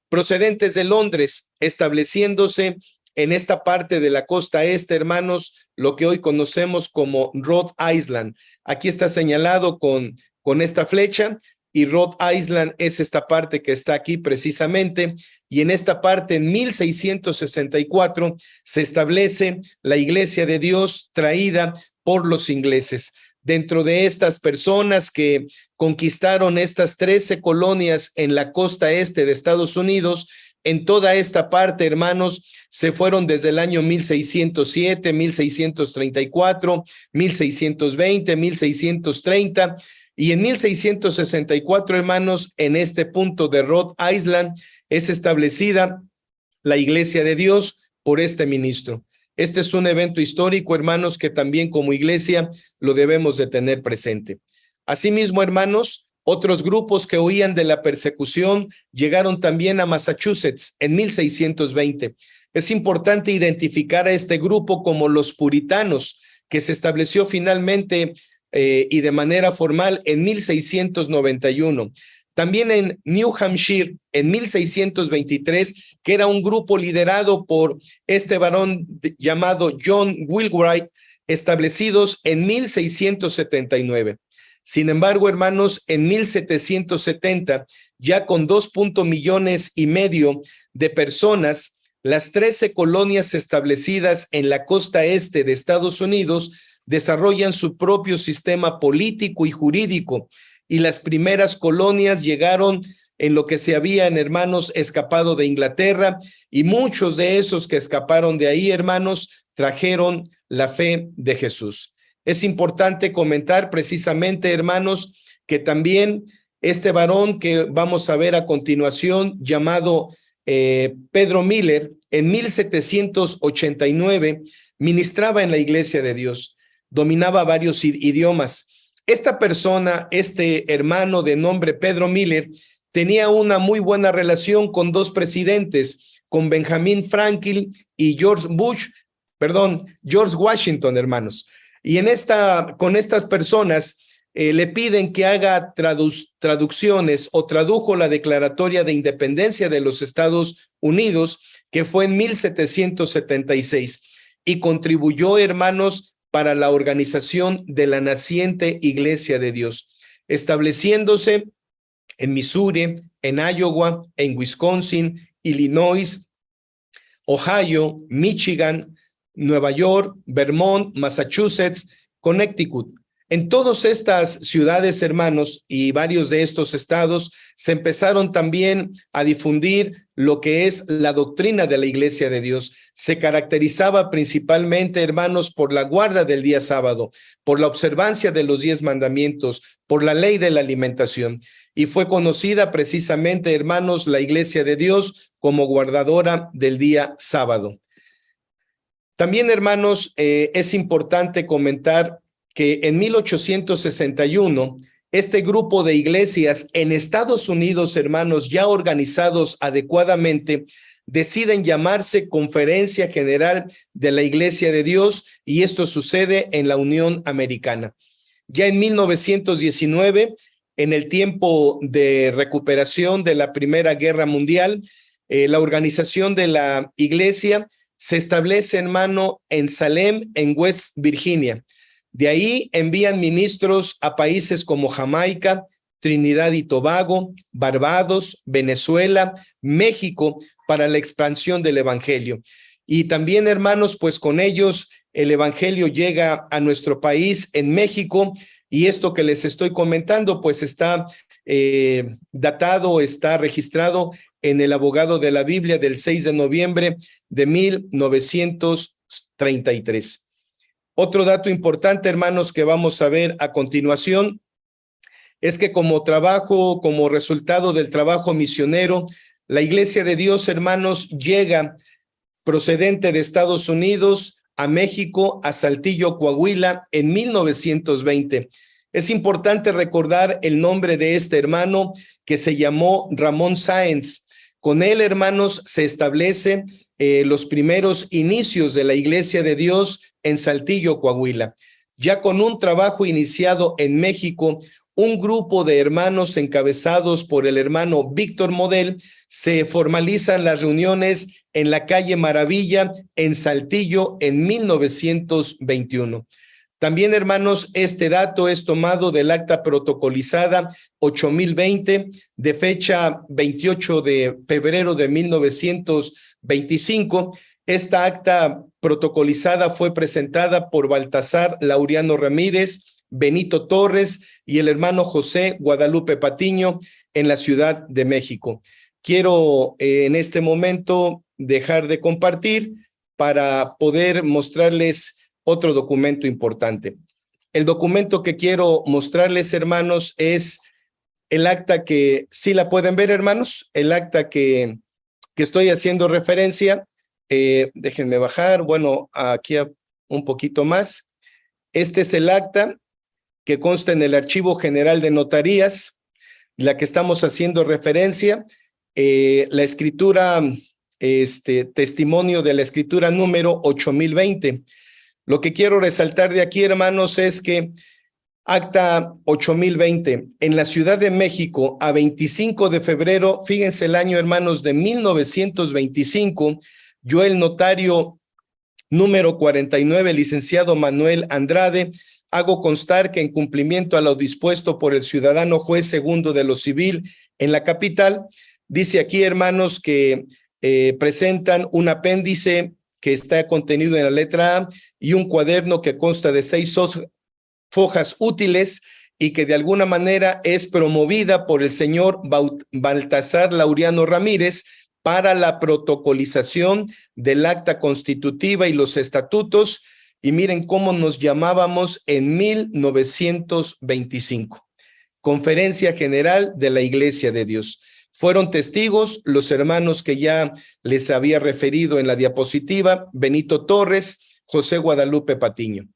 procedentes de Londres, estableciéndose en esta parte de la costa este, hermanos, lo que hoy conocemos como Rhode Island. Aquí está señalado con esta flecha, y Rhode Island es esta parte que está aquí precisamente, y en esta parte en 1664 se establece la iglesia de Dios traída por los ingleses. Dentro de estas personas que conquistaron estas 13 colonias en la costa este de Estados Unidos, en toda esta parte, hermanos, se fueron desde el año 1607, 1634, 1620, 1630, y en 1664, hermanos, en este punto de Rhode Island es establecida la iglesia de Dios por este ministro. Este es un evento histórico, hermanos, que también como iglesia lo debemos de tener presente. Asimismo, hermanos, otros grupos que huían de la persecución llegaron también a Massachusetts en 1620. Es importante identificar a este grupo como los puritanos, que se estableció finalmente y de manera formal en 1691. También en New Hampshire, en 1623, que era un grupo liderado por este varón llamado John Wheelwright, establecidos en 1679. Sin embargo, hermanos, en 1770, ya con 2,5 millones de personas, las 13 colonias establecidas en la costa este de Estados Unidos desarrollan su propio sistema político y jurídico, y las primeras colonias llegaron en lo que se habían, hermanos, escapado de Inglaterra, y muchos de esos que escaparon de ahí, hermanos, trajeron la fe de Jesús. Es importante comentar precisamente, hermanos, que también este varón que vamos a ver a continuación, llamado Pedro Miller, en 1789, ministraba en la iglesia de Dios. Dominaba varios idiomas. Esta persona, este hermano de nombre Pedro Miller, tenía una muy buena relación con dos presidentes, con Benjamin Franklin y George Washington, hermanos. Y con estas personas le piden que haga traducciones, o tradujo la Declaratoria de Independencia de los Estados Unidos, que fue en 1776, y contribuyó, hermanos, para la organización de la naciente Iglesia de Dios, estableciéndose en Missouri, en Iowa, en Wisconsin, Illinois, Ohio, Michigan, Nueva York, Vermont, Massachusetts, Connecticut. En todas estas ciudades, hermanos, y varios de estos estados, se empezaron también a difundir lo que es la doctrina de la Iglesia de Dios. Se caracterizaba principalmente, hermanos, por la guarda del día sábado, por la observancia de los 10 mandamientos, por la ley de la alimentación. Y fue conocida precisamente, hermanos, la Iglesia de Dios como guardadora del día sábado. También, hermanos, es importante comentar que en 1861, este grupo de iglesias en Estados Unidos, hermanos, ya organizados adecuadamente, deciden llamarse Conferencia General de la Iglesia de Dios, y esto sucede en la Unión Americana. Ya en 1919, en el tiempo de recuperación de la Primera Guerra Mundial, la organización de la iglesia se establece, hermano, en Salem, en West Virginia. De ahí envían ministros a países como Jamaica, Trinidad y Tobago, Barbados, Venezuela, México, para la expansión del evangelio. Y también, hermanos, pues con ellos el evangelio llega a nuestro país en México, y esto que les estoy comentando pues está datado, está registrado en el Abogado de la Biblia del 6 de noviembre de 1933. Otro dato importante, hermanos, que vamos a ver a continuación es que como resultado del trabajo misionero, la Iglesia de Dios, hermanos, llega procedente de Estados Unidos a México, a Saltillo, Coahuila, en 1920. Es importante recordar el nombre de este hermano, que se llamó Ramón Sáenz. Con él, hermanos, se establece los primeros inicios de la Iglesia de Dios en Saltillo, Coahuila. Ya con un trabajo iniciado en México, un grupo de hermanos encabezados por el hermano Víctor Model se formalizan las reuniones en la calle Maravilla, en Saltillo, en 1921. También, hermanos, este dato es tomado del acta protocolizada 8020 de fecha 28 de febrero de 1925. Esta acta protocolizada fue presentada por Baltasar Laureano Ramírez, Benito Torres y el hermano José Guadalupe Patiño en la Ciudad de México. Quiero en este momento dejar de compartir para poder mostrarles otro documento importante. El documento que quiero mostrarles, hermanos, es el acta que, ¿sí la pueden ver, hermanos? El acta que estoy haciendo referencia. Déjenme bajar, bueno, aquí un poquito más. Este es el acta que consta en el Archivo General de Notarías, la que estamos haciendo referencia, la escritura, testimonio de la escritura número 8020. Lo que quiero resaltar de aquí, hermanos, es que acta 8020, en la Ciudad de México, a 25 de febrero, fíjense el año, hermanos, de 1925, yo, el notario número 49, licenciado Manuel Andrade, hago constar que en cumplimiento a lo dispuesto por el ciudadano juez segundo de lo civil en la capital, dice aquí, hermanos, que presentan un apéndice que está contenido en la letra A y un cuaderno que consta de 6 hojas útiles y que de alguna manera es promovida por el señor Baltasar Laureano Ramírez para la protocolización del acta constitutiva y los estatutos. Y miren cómo nos llamábamos en 1925. Conferencia General de la Iglesia de Dios. Fueron testigos los hermanos que ya les había referido en la diapositiva, Benito Torres, José Guadalupe Patiño.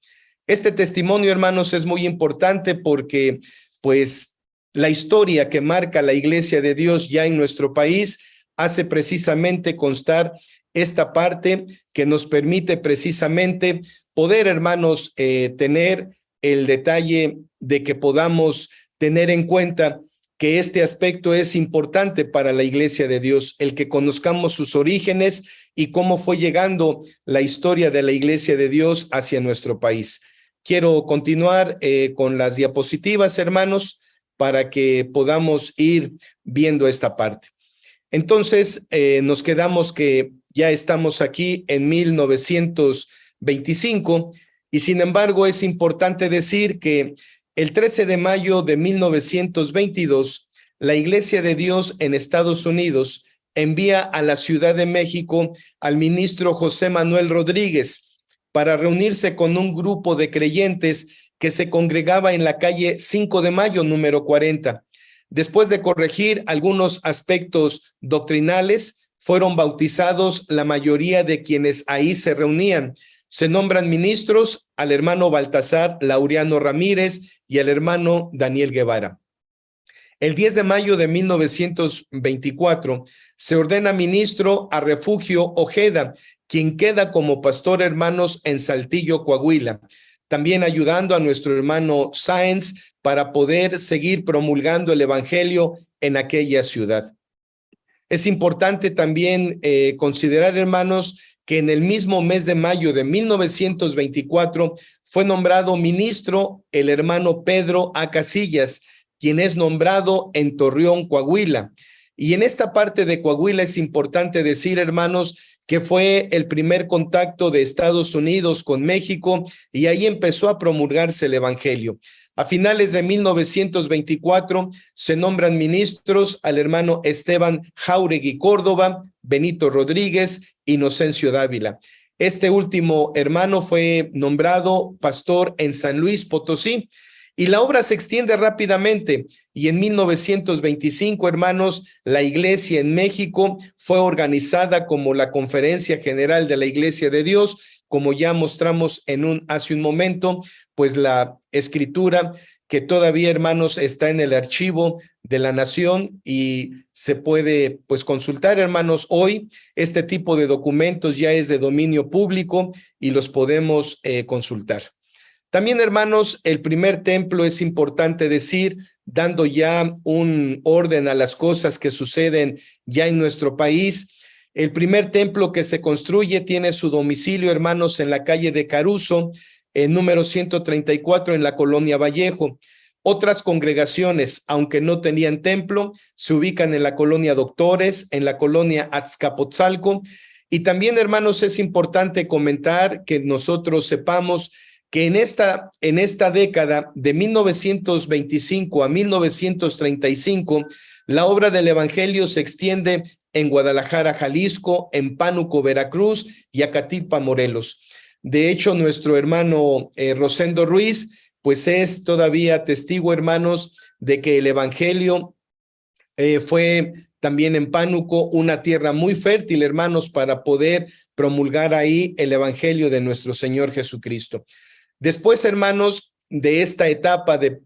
Este testimonio, hermanos, es muy importante porque, pues, la historia que marca la Iglesia de Dios ya en nuestro país hace precisamente constar esta parte que nos permite precisamente poder, hermanos, tener el detalle de que podamos tener en cuenta que este aspecto es importante para la Iglesia de Dios, el que conozcamos sus orígenes y cómo fue llegando la historia de la Iglesia de Dios hacia nuestro país. Quiero continuar con las diapositivas, hermanos, para que podamos ir viendo esta parte. Entonces, nos quedamos que ya estamos aquí en 1925 Y sin embargo, es importante decir que el 13 de mayo de 1922, la Iglesia de Dios en Estados Unidos envía a la Ciudad de México al ministro José Manuel Rodríguez para reunirse con un grupo de creyentes que se congregaba en la calle 5 de Mayo, número 40. Después de corregir algunos aspectos doctrinales, fueron bautizados la mayoría de quienes ahí se reunían. Se nombran ministros al hermano Baltasar Laureano Ramírez y al hermano Daniel Guevara. El 10 de mayo de 1924 se ordena ministro a Refugio Ojeda, quien queda como pastor, hermanos, en Saltillo, Coahuila, también ayudando a nuestro hermano Sáenz para poder seguir promulgando el evangelio en aquella ciudad. Es importante también considerar, hermanos, que en el mismo mes de mayo de 1924 fue nombrado ministro el hermano Pedro A. Casillas, quien es nombrado en Torreón, Coahuila. Y en esta parte de Coahuila es importante decir, hermanos, que fue el primer contacto de Estados Unidos con México y ahí empezó a promulgarse el evangelio. A finales de 1924 se nombran ministros al hermano Esteban Jáuregui Córdoba, Benito Rodríguez, Inocencio Dávila. Este último hermano fue nombrado pastor en San Luis Potosí y la obra se extiende rápidamente y en 1925, hermanos, la iglesia en México fue organizada como la Conferencia General de la Iglesia de Dios, como ya mostramos hace un momento, pues la escritura que todavía, hermanos, está en el archivo de la nación y se puede pues consultar, hermanos. Hoy este tipo de documentos ya es de dominio público y los podemos consultar. También, hermanos, el primer templo es importante decir, dando ya un orden a las cosas que suceden ya en nuestro país. El primer templo que se construye tiene su domicilio, hermanos, en la calle de Caruso, número 134 en la colonia Vallejo. Otras congregaciones, aunque no tenían templo, se ubican en la colonia Doctores, en la colonia Azcapotzalco. Y también, hermanos, es importante comentar que nosotros sepamos que en esta década de 1925 a 1935, la obra del evangelio se extiende en Guadalajara, Jalisco, en Pánuco, Veracruz y Acatitpa, Morelos. De hecho, nuestro hermano Rosendo Ruiz, pues es todavía testigo, hermanos, de que el evangelio fue también en Pánuco una tierra muy fértil, hermanos, para poder promulgar ahí el evangelio de nuestro Señor Jesucristo. Después, hermanos, de esta etapa de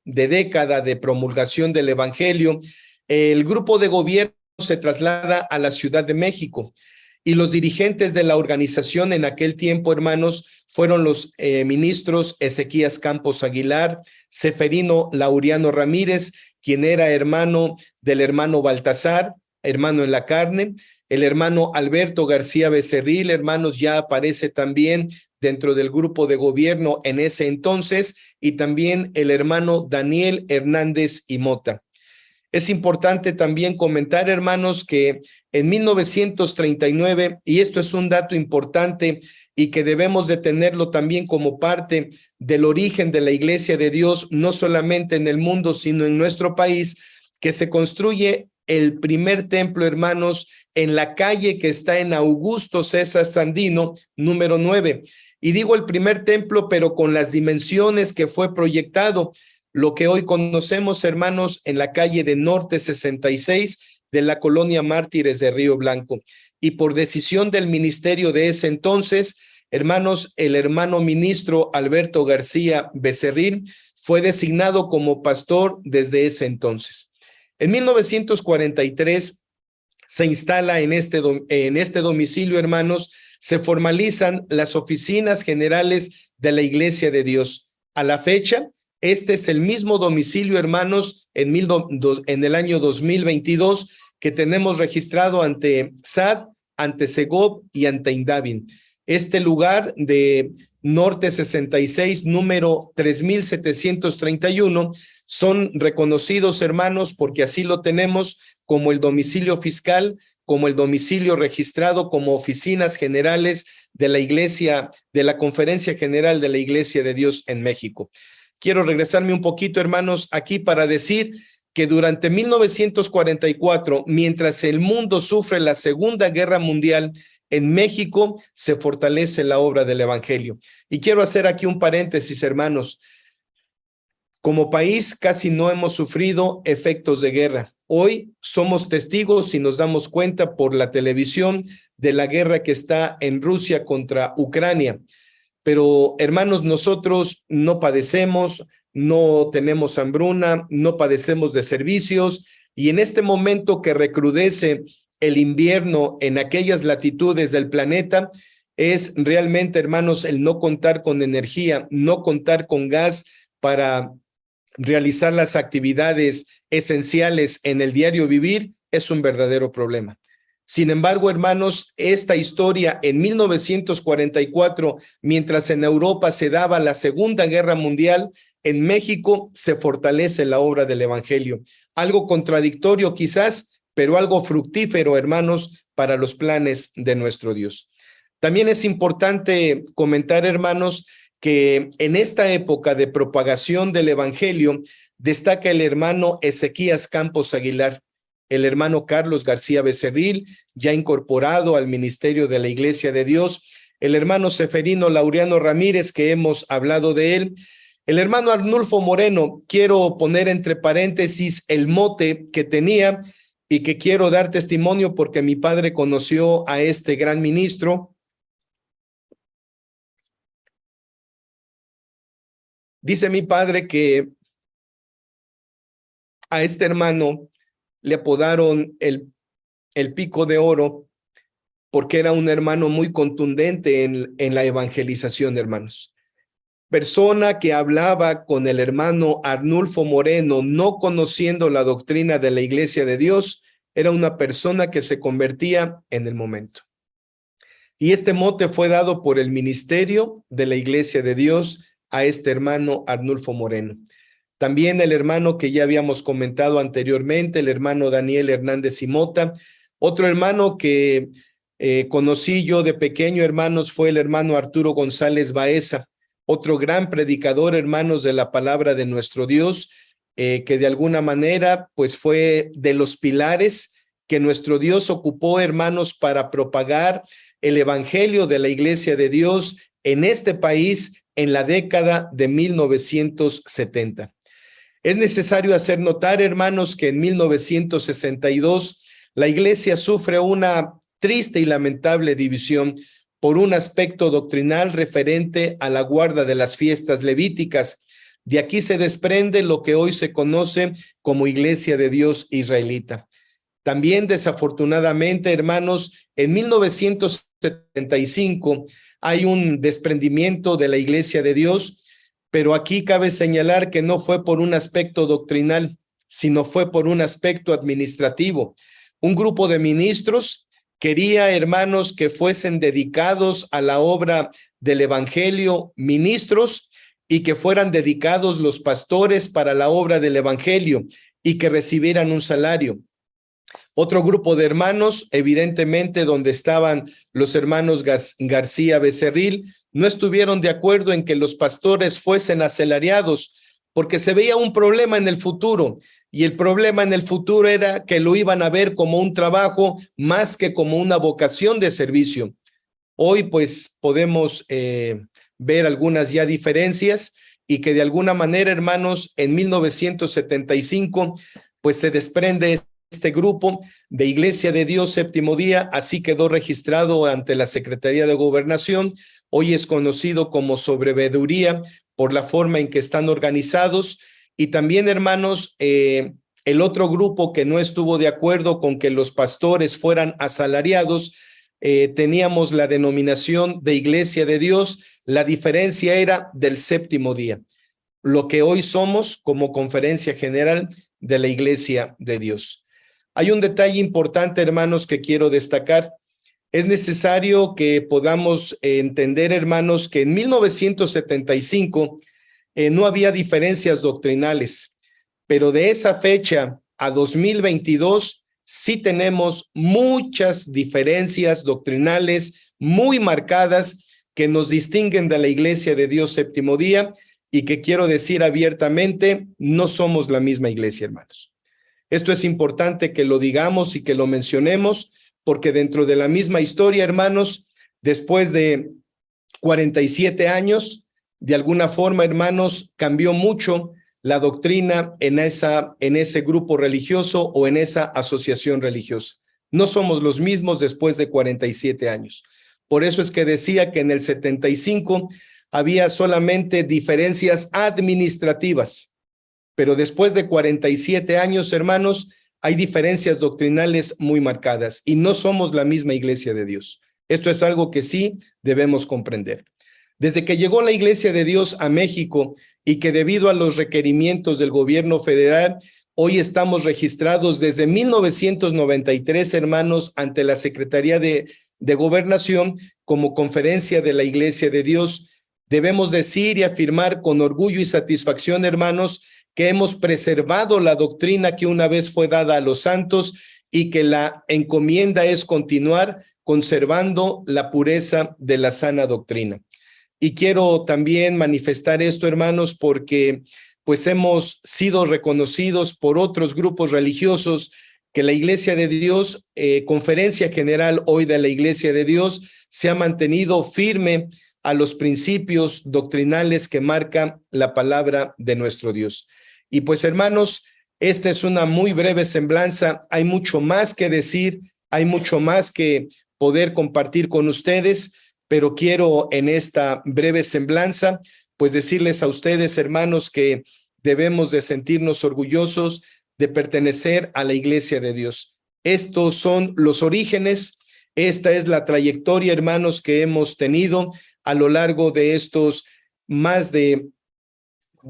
década de promulgación del evangelio, el grupo de gobierno se traslada a la Ciudad de México y los dirigentes de la organización en aquel tiempo, hermanos, fueron los ministros Ezequías Campos Aguilar, Seferino Laureano Ramírez, quien era hermano del hermano Baltasar, hermano en la carne, el hermano Alberto García Becerril, hermanos, ya aparece también dentro del grupo de gobierno en ese entonces, y también el hermano Daniel Hernández y Mota. Es importante también comentar, hermanos, que en 1939, y esto es un dato importante y que debemos de tenerlo también como parte del origen de la Iglesia de Dios, no solamente en el mundo, sino en nuestro país, que se construye el primer templo, hermanos, en la calle que está en Augusto César Sandino, número 9. Y digo el primer templo, pero con las dimensiones que fue proyectado, lo que hoy conocemos, hermanos, en la calle de Norte 66 de la colonia Mártires de Río Blanco. Y por decisión del ministerio de ese entonces, hermanos, el hermano ministro Alberto García Becerril fue designado como pastor desde ese entonces. En 1943 se instala en este domicilio, hermanos, se formalizan las oficinas generales de la Iglesia de Dios. A la fecha, este es el mismo domicilio, hermanos, en el año 2022 que tenemos registrado ante SAT, ante Segov y ante Indavi. Este lugar de Norte 66, número 3731, son reconocidos, hermanos, porque así lo tenemos como el domicilio fiscal como el domicilio registrado como oficinas generales de la Iglesia, de la Conferencia General de la Iglesia de Dios en México. Quiero regresarme un poquito, hermanos, aquí para decir que durante 1944, mientras el mundo sufre la Segunda Guerra Mundial, en México se fortalece la obra del Evangelio. Y quiero hacer aquí un paréntesis, hermanos. Como país casi no hemos sufrido efectos de guerra. Hoy somos testigos y nos damos cuenta por la televisión de la guerra que está en Rusia contra Ucrania. Pero, hermanos, nosotros no padecemos, no tenemos hambruna, no padecemos de servicios, y en este momento que recrudece el invierno en aquellas latitudes del planeta, es realmente, hermanos, el no contar con energía, no contar con gas para realizar las actividades esenciales en el diario vivir, es un verdadero problema. Sin embargo, hermanos, esta historia en 1944, mientras en Europa se daba la Segunda Guerra Mundial, en México se fortalece la obra del Evangelio. Algo contradictorio quizás, pero algo fructífero, hermanos, para los planes de nuestro Dios. También es importante comentar, hermanos, que en esta época de propagación del Evangelio destaca el hermano Ezequías Campos Aguilar, el hermano Carlos García Becerril, ya incorporado al ministerio de la Iglesia de Dios, el hermano Seferino Laureano Ramírez, que hemos hablado de él, el hermano Arnulfo Moreno. Quiero poner entre paréntesis el mote que tenía y que quiero dar testimonio porque mi padre conoció a este gran ministro. Dice mi padre que a este hermano le apodaron el Pico de Oro porque era un hermano muy contundente en la evangelización, hermanos. Persona que hablaba con el hermano Arnulfo Moreno, no conociendo la doctrina de la Iglesia de Dios, era una persona que se convertía en el momento. Y este mote fue dado por el ministerio de la Iglesia de Dios a este hermano Arnulfo Moreno. También el hermano que ya habíamos comentado anteriormente, el hermano Daniel Hernández Simota. Otro hermano que conocí yo de pequeño, hermanos, fue el hermano Arturo González Baeza, otro gran predicador, hermanos, de la palabra de nuestro Dios, que de alguna manera pues fue de los pilares que nuestro Dios ocupó, hermanos, para propagar el evangelio de la Iglesia de Dios en este país en la década de 1970. Es necesario hacer notar, hermanos, que en 1962 la Iglesia sufre una triste y lamentable división por un aspecto doctrinal referente a la guarda de las fiestas levíticas. De aquí se desprende lo que hoy se conoce como Iglesia de Dios Israelita. También, desafortunadamente, hermanos, en 1975 hay un desprendimiento de la Iglesia de Dios, pero aquí cabe señalar que no fue por un aspecto doctrinal, sino fue por un aspecto administrativo. Un grupo de ministros quería, hermanos, que fuesen dedicados a la obra del evangelio ministros y que fueran dedicados los pastores para la obra del evangelio y que recibieran un salario. Otro grupo de hermanos, evidentemente donde estaban los hermanos García Becerril, no estuvieron de acuerdo en que los pastores fuesen asalariados porque se veía un problema en el futuro. Y el problema en el futuro era que lo iban a ver como un trabajo más que como una vocación de servicio. Hoy pues podemos ver algunas ya diferencias y que de alguna manera, hermanos, en 1975 pues se desprende este grupo de Iglesia de Dios Séptimo Día, así quedó registrado ante la Secretaría de Gobernación. Hoy es conocido como Sobreveeduría por la forma en que están organizados. Y también, hermanos, el otro grupo que no estuvo de acuerdo con que los pastores fueran asalariados, teníamos la denominación de Iglesia de Dios. La diferencia era del Séptimo Día, lo que hoy somos como Conferencia General de la Iglesia de Dios. Hay un detalle importante, hermanos, que quiero destacar. Es necesario que podamos entender, hermanos, que en 1975 no había diferencias doctrinales, pero de esa fecha a 2022 sí tenemos muchas diferencias doctrinales muy marcadas que nos distinguen de la Iglesia de Dios Séptimo Día y que quiero decir abiertamente, no somos la misma iglesia, hermanos. Esto es importante que lo digamos y que lo mencionemos, porque dentro de la misma historia, hermanos, después de 47 años, de alguna forma, hermanos, cambió mucho la doctrina en ese grupo religioso o en esa asociación religiosa. No somos los mismos después de 47 años. Por eso es que decía que en el 75 había solamente diferencias administrativas, pero después de 47 años, hermanos, hay diferencias doctrinales muy marcadas y no somos la misma iglesia de Dios. Esto es algo que sí debemos comprender. Desde que llegó la Iglesia de Dios a México y que debido a los requerimientos del gobierno federal, hoy estamos registrados desde 1993, hermanos, ante la Secretaría de Gobernación como conferencia de la Iglesia de Dios. Debemos decir y afirmar con orgullo y satisfacción, hermanos, que hemos preservado la doctrina que una vez fue dada a los santos y que la encomienda es continuar conservando la pureza de la sana doctrina. Y quiero también manifestar esto, hermanos, porque pues hemos sido reconocidos por otros grupos religiosos que la Iglesia de Dios, Conferencia General hoy de la Iglesia de Dios, se ha mantenido firme a los principios doctrinales que marca la palabra de nuestro Dios. Y pues, hermanos, esta es una muy breve semblanza. Hay mucho más que decir, hay mucho más que poder compartir con ustedes, pero quiero en esta breve semblanza, pues decirles a ustedes, hermanos, que debemos de sentirnos orgullosos de pertenecer a la Iglesia de Dios. Estos son los orígenes, esta es la trayectoria, hermanos, que hemos tenido a lo largo de estos más de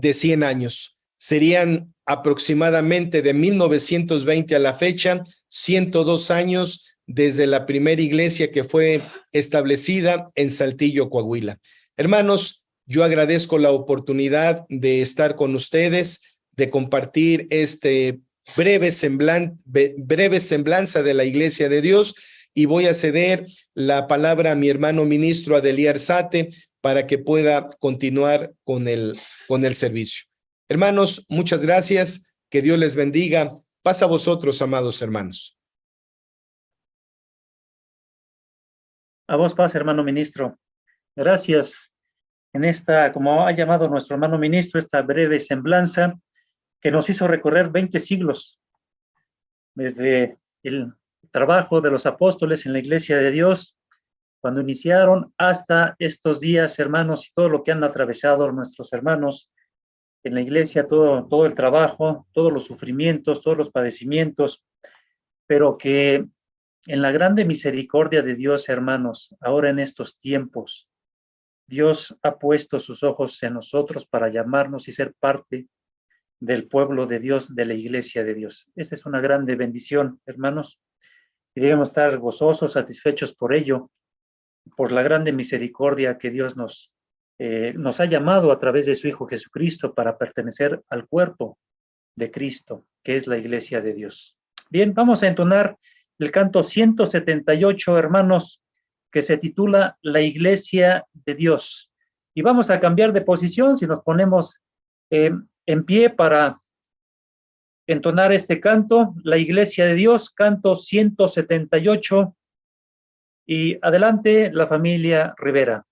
100 años. Serían aproximadamente de 1920 a la fecha, 102 años desde la primera iglesia que fue establecida en Saltillo, Coahuila. Hermanos, yo agradezco la oportunidad de estar con ustedes, de compartir este breve semblanza de la Iglesia de Dios, y voy a ceder la palabra a mi hermano ministro Adelí Arzate para que pueda continuar con el servicio. Hermanos, muchas gracias, que Dios les bendiga. Paz a vosotros, amados hermanos. A vos paz, hermano ministro. Gracias en esta, como ha llamado nuestro hermano ministro, esta breve semblanza que nos hizo recorrer 20 siglos desde el trabajo de los apóstoles en la Iglesia de Dios, cuando iniciaron, hasta estos días, hermanos, y todo lo que han atravesado nuestros hermanos en la Iglesia, todo el trabajo, todos los sufrimientos, todos los padecimientos, pero que en la grande misericordia de Dios, hermanos, ahora en estos tiempos, Dios ha puesto sus ojos en nosotros para llamarnos y ser parte del pueblo de Dios, de la Iglesia de Dios. Esta es una grande bendición, hermanos, y debemos estar gozosos, satisfechos por ello, por la grande misericordia que Dios nos ha llamado a través de su Hijo Jesucristo para pertenecer al cuerpo de Cristo, que es la Iglesia de Dios. Bien, vamos a entonar el canto 178, hermanos, que se titula La Iglesia de Dios. Y vamos a cambiar de posición si nos ponemos en pie para entonar este canto, La Iglesia de Dios, canto 178. Y adelante, la familia Rivera.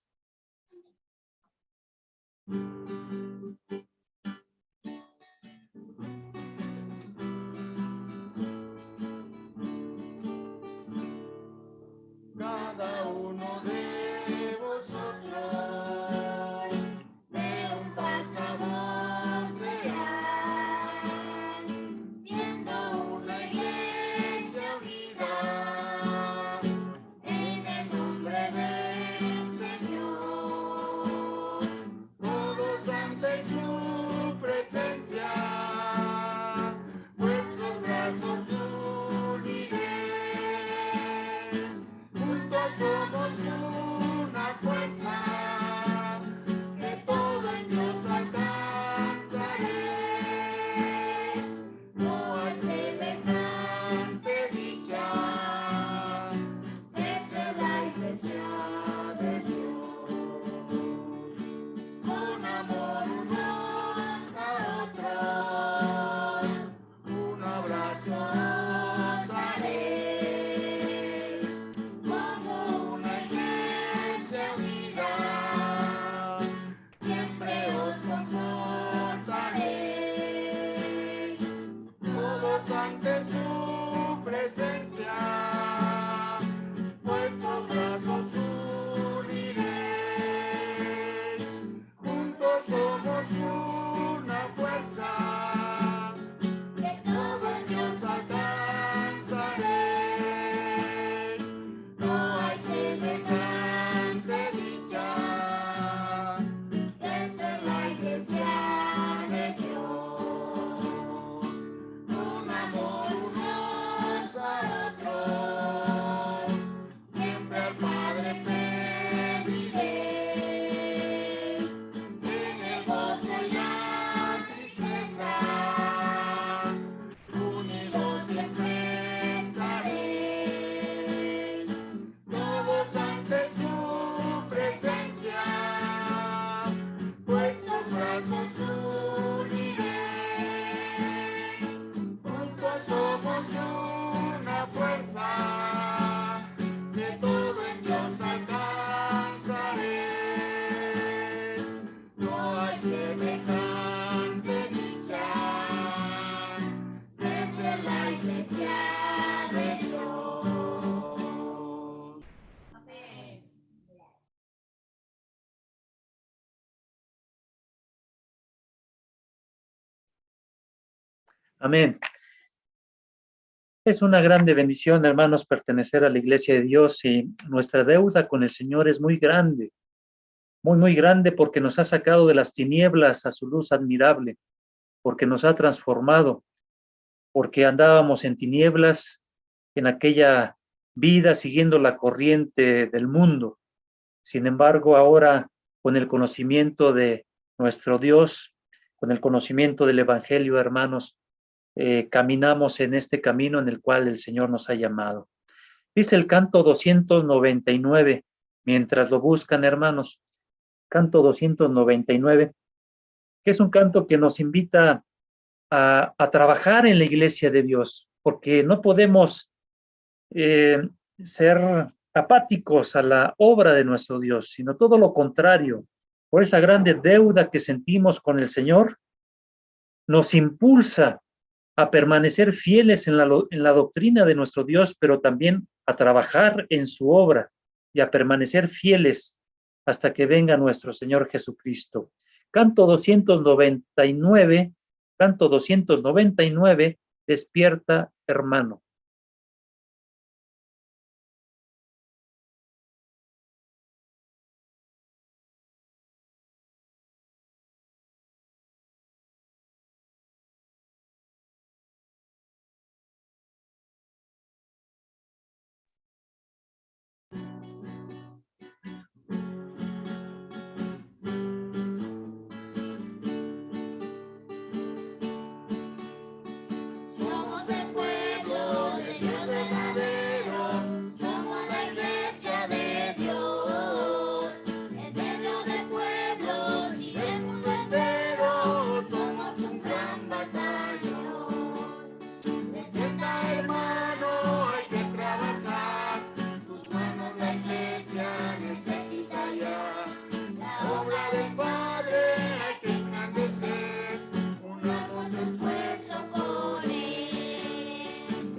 Cada uno de vosotros de un pasavoz real, siendo una iglesia unida en el nombre del Señor, todos ante su presencia, vuestros brazos uniréis. Somos Amén. Es una grande bendición, hermanos, pertenecer a la Iglesia de Dios, y nuestra deuda con el Señor es muy grande, muy grande, porque nos ha sacado de las tinieblas a su luz admirable, porque nos ha transformado, porque andábamos en tinieblas en aquella vida siguiendo la corriente del mundo. Sin embargo, ahora con el conocimiento de nuestro Dios, con el conocimiento del Evangelio, hermanos, caminamos en este camino en el cual el Señor nos ha llamado. Dice el canto 299, mientras lo buscan, hermanos, canto 299, que es un canto que nos invita a trabajar en la iglesia de Dios, porque no podemos ser apáticos a la obra de nuestro Dios, sino todo lo contrario. Por esa grande deuda que sentimos con el Señor, nos impulsa a permanecer fieles en la doctrina de nuestro Dios, pero también a trabajar en su obra y a permanecer fieles hasta que venga nuestro Señor Jesucristo. Canto 299, despierta, hermano. Somos el pueblo de Dios verdadero, somos la iglesia de Dios. En medio de pueblos y del mundo entero, somos un gran batallón. Despierta, hermano, hay que trabajar. Tus manos la iglesia necesita ya. La obra del Padre hay que engrandecer. Unamos esfuerzo por él.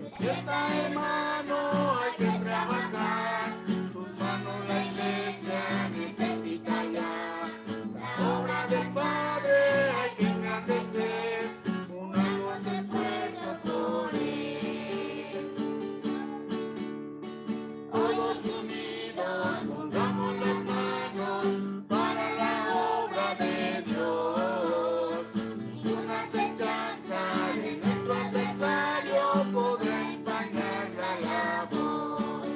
Despierta, hermano, hay que trabajar. Tus manos la iglesia necesita ya. La obra del Padre hay que engrandecer. Unamos esfuerzo por él. Todos unidos pongamos las manos para la obra de Dios. Ninguna acechanza de nuestro adversario podrá empañar la labor.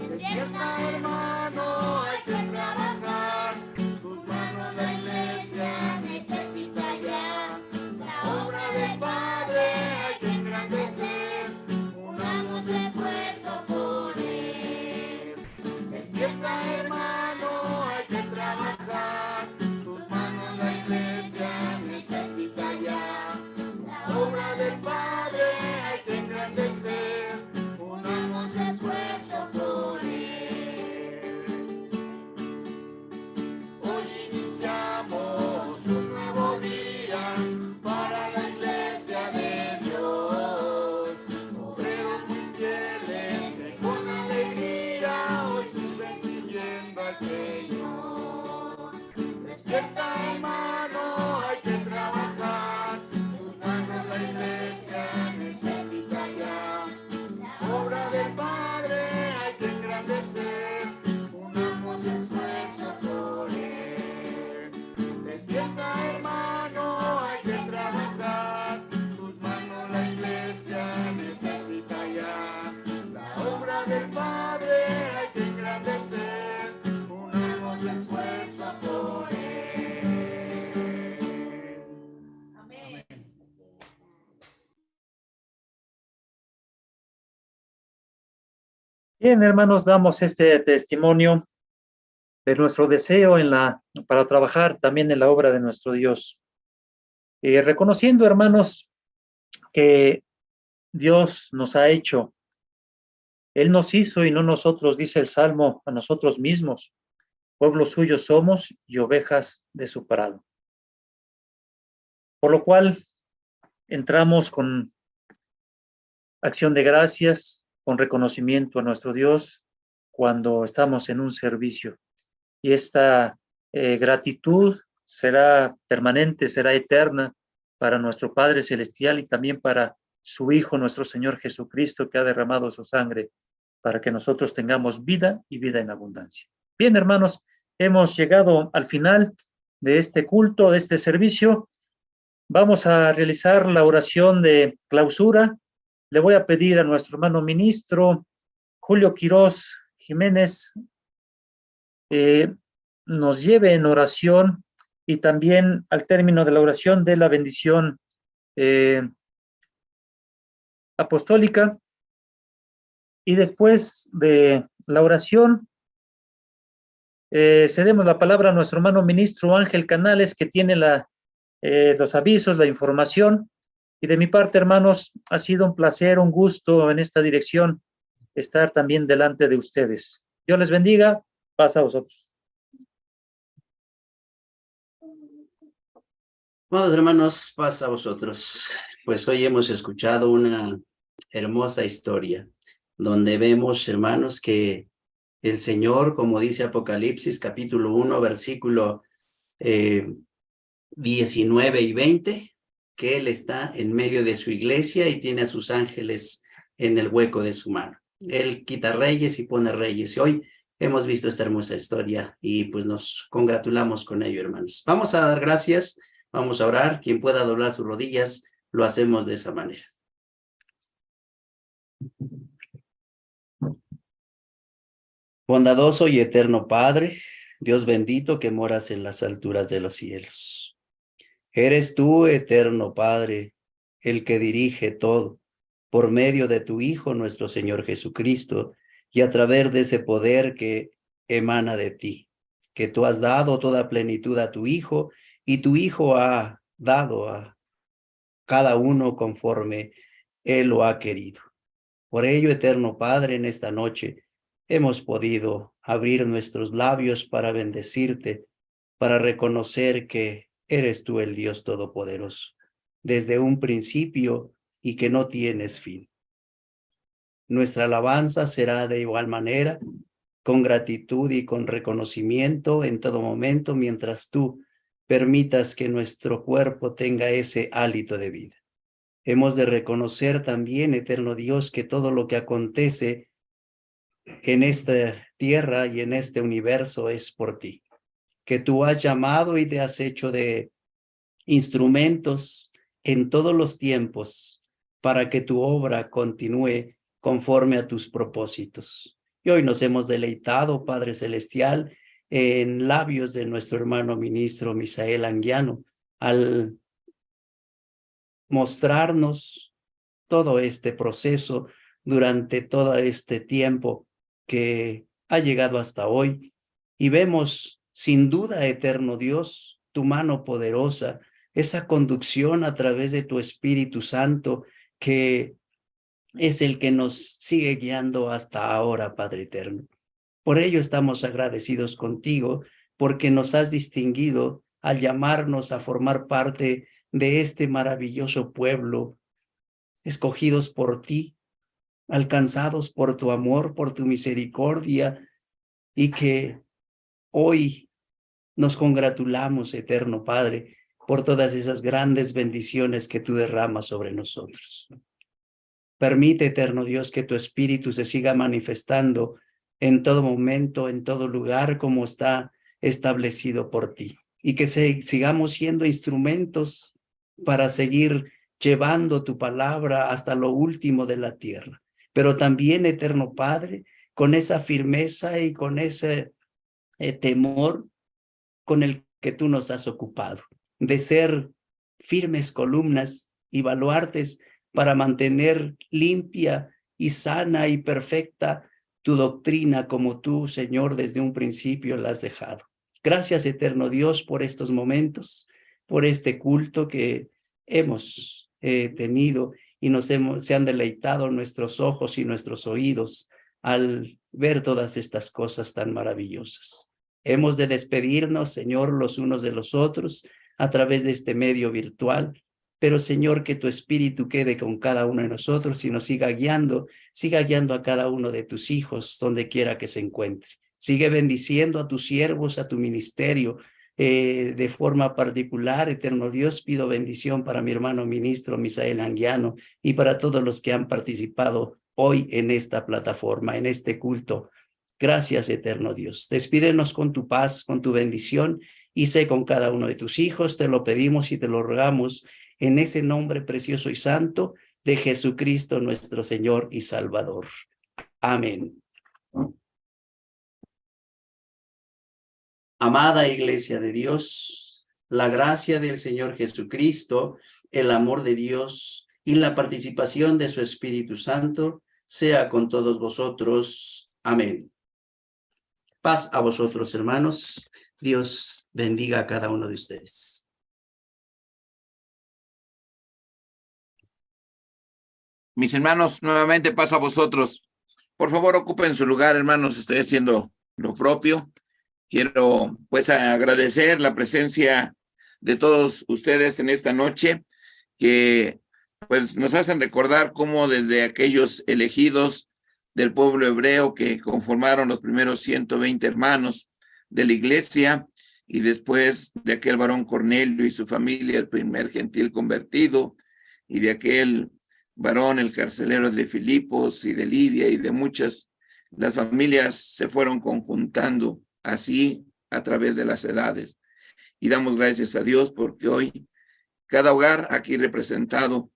Despierta, hermano, hay que trabajar. Tus manos la iglesia necesita ya. La obra del Padre hay que engrandecer. Unamos esfuerzo por él. Despierta, hermano, hay que trabajar. Tus manos la iglesia necesita ya. La obra del Padre hay que engrandecer. Unamos esfuerzo por él. Hoy iniciamos un nuevo día para la iglesia de Dios. Obreros muy fieles que con alegría hoy sirven sirviendo al Señor. Despierta, hermano, hay que trabajar. Tus manos la iglesia necesita ya. La obra del Padre hay que engrandecer. Unamos esfuerzo por él. Despierta, hermano, hay que trabajar. Tus manos la iglesia necesita ya. La obra del Padre hay que engrandecer. Unamos esfuerzo por él. Amén. Bien, hermanos, damos este testimonio de nuestro deseo para trabajar también en la obra de nuestro Dios. Reconociendo, hermanos, que Dios nos ha hecho, Él nos hizo y no nosotros, dice el Salmo, a nosotros mismos. Pueblo suyo somos y ovejas de su prado. Por lo cual, entramos con acción de gracias, con reconocimiento a nuestro Dios cuando estamos en un servicio. Y esta gratitud será permanente, será eterna, para nuestro Padre Celestial y también para su Hijo, nuestro Señor Jesucristo, que ha derramado su sangre para que nosotros tengamos vida y vida en abundancia. Bien, hermanos, hemos llegado al final de este culto, de este servicio. Vamos a realizar la oración de clausura. Le voy a pedir a nuestro hermano ministro, Julio Quirós Jiménez, nos lleve en oración y también al término de la oración de la bendición apostólica. Y después de la oración, cedemos la palabra a nuestro hermano ministro Ángel Canales, que tiene los avisos, la información. Y de mi parte, hermanos, ha sido un placer, un gusto en esta dirección estar también delante de ustedes. Dios les bendiga. Paz a vosotros. Amados hermanos, paz a vosotros. Pues hoy hemos escuchado una hermosa historia donde vemos, hermanos, que el Señor, como dice Apocalipsis, capítulo 1, versículo 19 y 20, que Él está en medio de su iglesia y tiene a sus ángeles en el hueco de su mano. Él quita reyes y pone reyes. Y hoy hemos visto esta hermosa historia y pues nos congratulamos con ello, hermanos. Vamos a dar gracias, vamos a orar. Quien pueda doblar sus rodillas, lo hacemos de esa manera. Bondadoso y eterno Padre, Dios bendito que moras en las alturas de los cielos. Eres tú, eterno Padre, el que dirige todo, por medio de tu Hijo, nuestro Señor Jesucristo, y a través de ese poder que emana de ti, que tú has dado toda plenitud a tu Hijo, y tu Hijo ha dado a cada uno conforme Él lo ha querido. Por ello, eterno Padre, en esta noche hemos podido abrir nuestros labios para bendecirte, para reconocer que eres tú el Dios Todopoderoso, desde un principio y que no tienes fin. Nuestra alabanza será de igual manera, con gratitud y con reconocimiento en todo momento, mientras tú permitas que nuestro cuerpo tenga ese hálito de vida. Hemos de reconocer también, eterno Dios, que todo lo que acontece en esta tierra y en este universo es por ti, que tú has llamado y te has hecho de instrumentos en todos los tiempos para que tu obra continúe conforme a tus propósitos. Y hoy nos hemos deleitado, Padre Celestial, en labios de nuestro hermano ministro Misael Anguiano, al mostrarnos todo este proceso durante todo este tiempo que ha llegado hasta hoy. Y vemos, sin duda, eterno Dios, tu mano poderosa, esa conducción a través de tu Espíritu Santo, que es el que nos sigue guiando hasta ahora, Padre eterno. Por ello estamos agradecidos contigo, porque nos has distinguido al llamarnos a formar parte de este maravilloso pueblo, escogidos por ti, alcanzados por tu amor, por tu misericordia, y que hoy nos congratulamos, eterno Padre, por todas esas grandes bendiciones que tú derramas sobre nosotros. Permite, eterno Dios, que tu Espíritu se siga manifestando en todo momento, en todo lugar, como está establecido por ti, y que sigamos siendo instrumentos para seguir llevando tu palabra hasta lo último de la tierra. Pero también, eterno Padre, con esa firmeza y con ese temor con el que tú nos has ocupado, de ser firmes columnas y baluartes para mantener limpia y sana y perfecta tu doctrina, como tú, Señor, desde un principio la has dejado. Gracias, eterno Dios, por estos momentos, por este culto que hemos tenido y se han deleitado nuestros ojos y nuestros oídos al ver todas estas cosas tan maravillosas. Hemos de despedirnos, Señor, los unos de los otros a través de este medio virtual, pero, Señor, que tu Espíritu quede con cada uno de nosotros y nos siga guiando a cada uno de tus hijos donde quiera que se encuentre. Sigue bendiciendo a tus siervos, a tu ministerio, De forma particular, eterno Dios, pido bendición para mi hermano ministro Misael Anguiano y para todos los que han participado hoy en esta plataforma, en este culto. Gracias, eterno Dios. Despídenos con tu paz, con tu bendición, y sé con cada uno de tus hijos. Te lo pedimos y te lo rogamos en ese nombre precioso y santo de Jesucristo, nuestro Señor y Salvador. Amén. Amada Iglesia de Dios, la gracia del Señor Jesucristo, el amor de Dios y la participación de su Espíritu Santo sea con todos vosotros. Amén. Paz a vosotros, hermanos. Dios bendiga a cada uno de ustedes. Mis hermanos, nuevamente paz a vosotros. Por favor, ocupen su lugar, hermanos. Estoy haciendo lo propio. Quiero pues agradecer la presencia de todos ustedes en esta noche, que pues nos hacen recordar cómo desde aquellos elegidos del pueblo hebreo que conformaron los primeros 120 hermanos de la iglesia, y después de aquel varón Cornelio y su familia, el primer gentil convertido, y de aquel varón, el carcelero de Filipos y de Lidia y de muchas, las familias se fueron conjuntando así a través de las edades. Y damos gracias a Dios porque hoy cada hogar aquí representado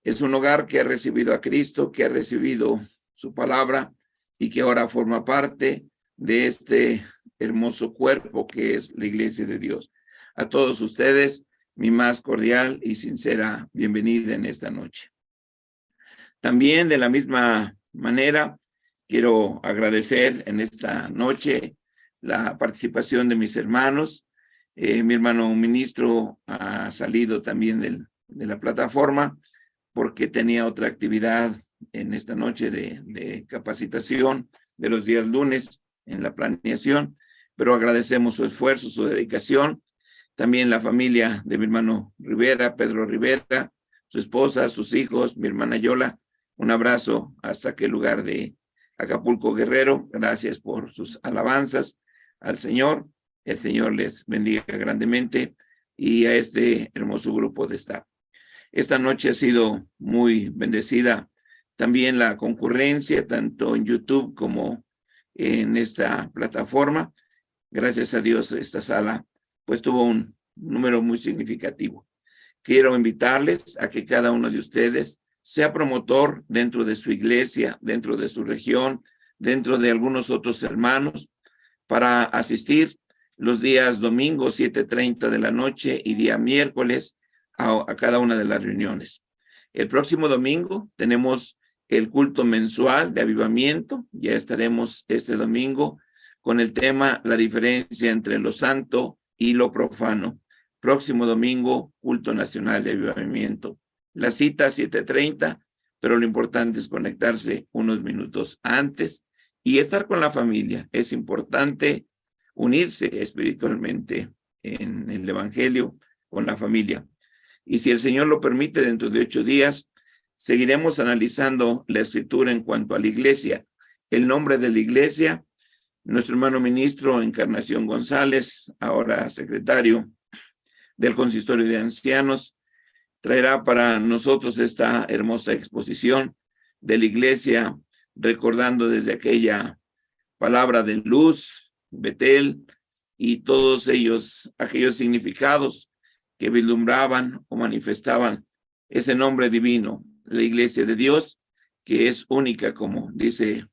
es un hogar que ha recibido a Cristo, que ha recibido su palabra y que ahora forma parte de este hermoso cuerpo que es la Iglesia de Dios. A todos ustedes, mi más cordial y sincera bienvenida en esta noche. También de la misma manera, quiero agradecer en esta noche la participación de mis hermanos. Mi hermano ministro ha salido también de la plataforma porque tenía otra actividad en esta noche de capacitación de los días lunes en la planeación, pero agradecemos su esfuerzo, su dedicación. También la familia de mi hermano Rivera, Pedro Rivera, su esposa, sus hijos, mi hermana Yola, un abrazo hasta aquel lugar de Acapulco, Guerrero. Gracias por sus alabanzas al Señor. El Señor les bendiga grandemente y a este hermoso grupo de staff. Esta noche ha sido muy bendecida también la concurrencia, tanto en YouTube como en esta plataforma. Gracias a Dios, esta sala pues tuvo un número muy significativo. Quiero invitarles a que cada uno de ustedes sea promotor dentro de su iglesia, dentro de su región, dentro de algunos otros hermanos, para asistir los días domingo 7:30 de la noche y día miércoles a cada una de las reuniones. El próximo domingo tenemos el culto mensual de avivamiento. Ya estaremos este domingo con el tema la diferencia entre lo santo y lo profano. Próximo domingo, culto nacional de avivamiento. La cita 7:30, pero lo importante es conectarse unos minutos antes y estar con la familia. Es importante unirse espiritualmente en el evangelio con la familia. Y si el Señor lo permite, dentro de 8 días, seguiremos analizando la escritura en cuanto a la iglesia. El nombre de la iglesia, nuestro hermano ministro Encarnación González, ahora secretario del Consistorio de Ancianos, traerá para nosotros esta hermosa exposición de la iglesia, recordando desde aquella palabra de luz, Betel, y todos aquellos significados que vislumbraban o manifestaban ese nombre divino, la iglesia de Dios, que es única, como dice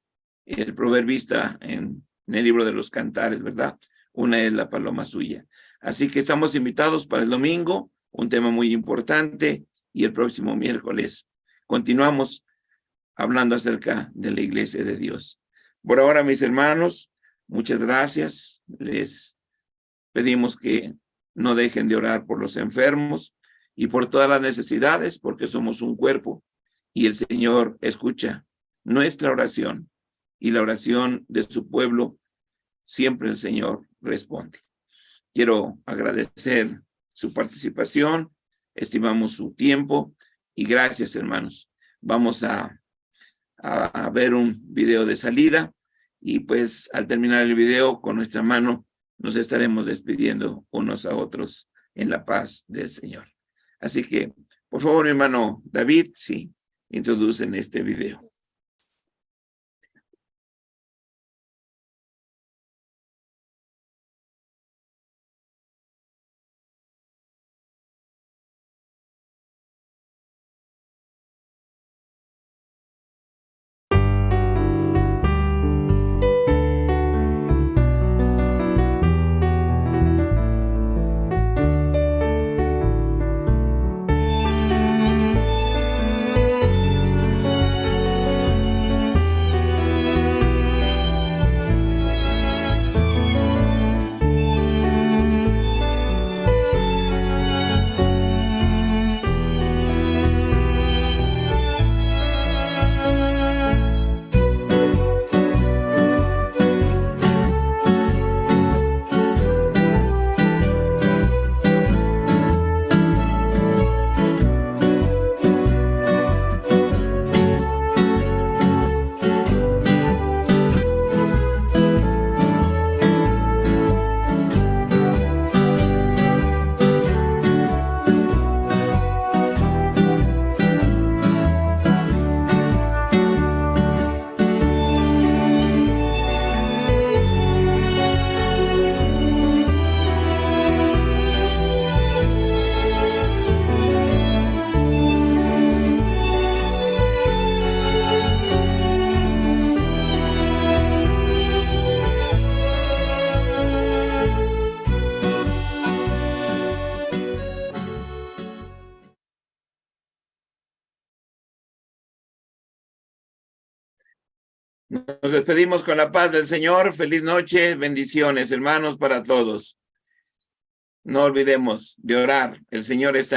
el proverbista en el libro de los Cantares, ¿verdad? Una es la paloma suya. Así que estamos invitados para el domingo, un tema muy importante, y el próximo miércoles continuamos hablando acerca de la iglesia de Dios. Por ahora, mis hermanos, muchas gracias. Les pedimos que no dejen de orar por los enfermos y por todas las necesidades, porque somos un cuerpo y el Señor escucha nuestra oración y la oración de su pueblo. Siempre el Señor responde. Quiero agradecer su participación, estimamos su tiempo y gracias, hermanos. Vamos a ver un video de salida y pues al terminar el video con nuestra mano nos estaremos despidiendo unos a otros en la paz del Señor. Así que, por favor, mi hermano David, sí, introducen este video. Nos despedimos con la paz del Señor. Feliz noche, bendiciones, hermanos, para todos. No olvidemos de orar. El Señor está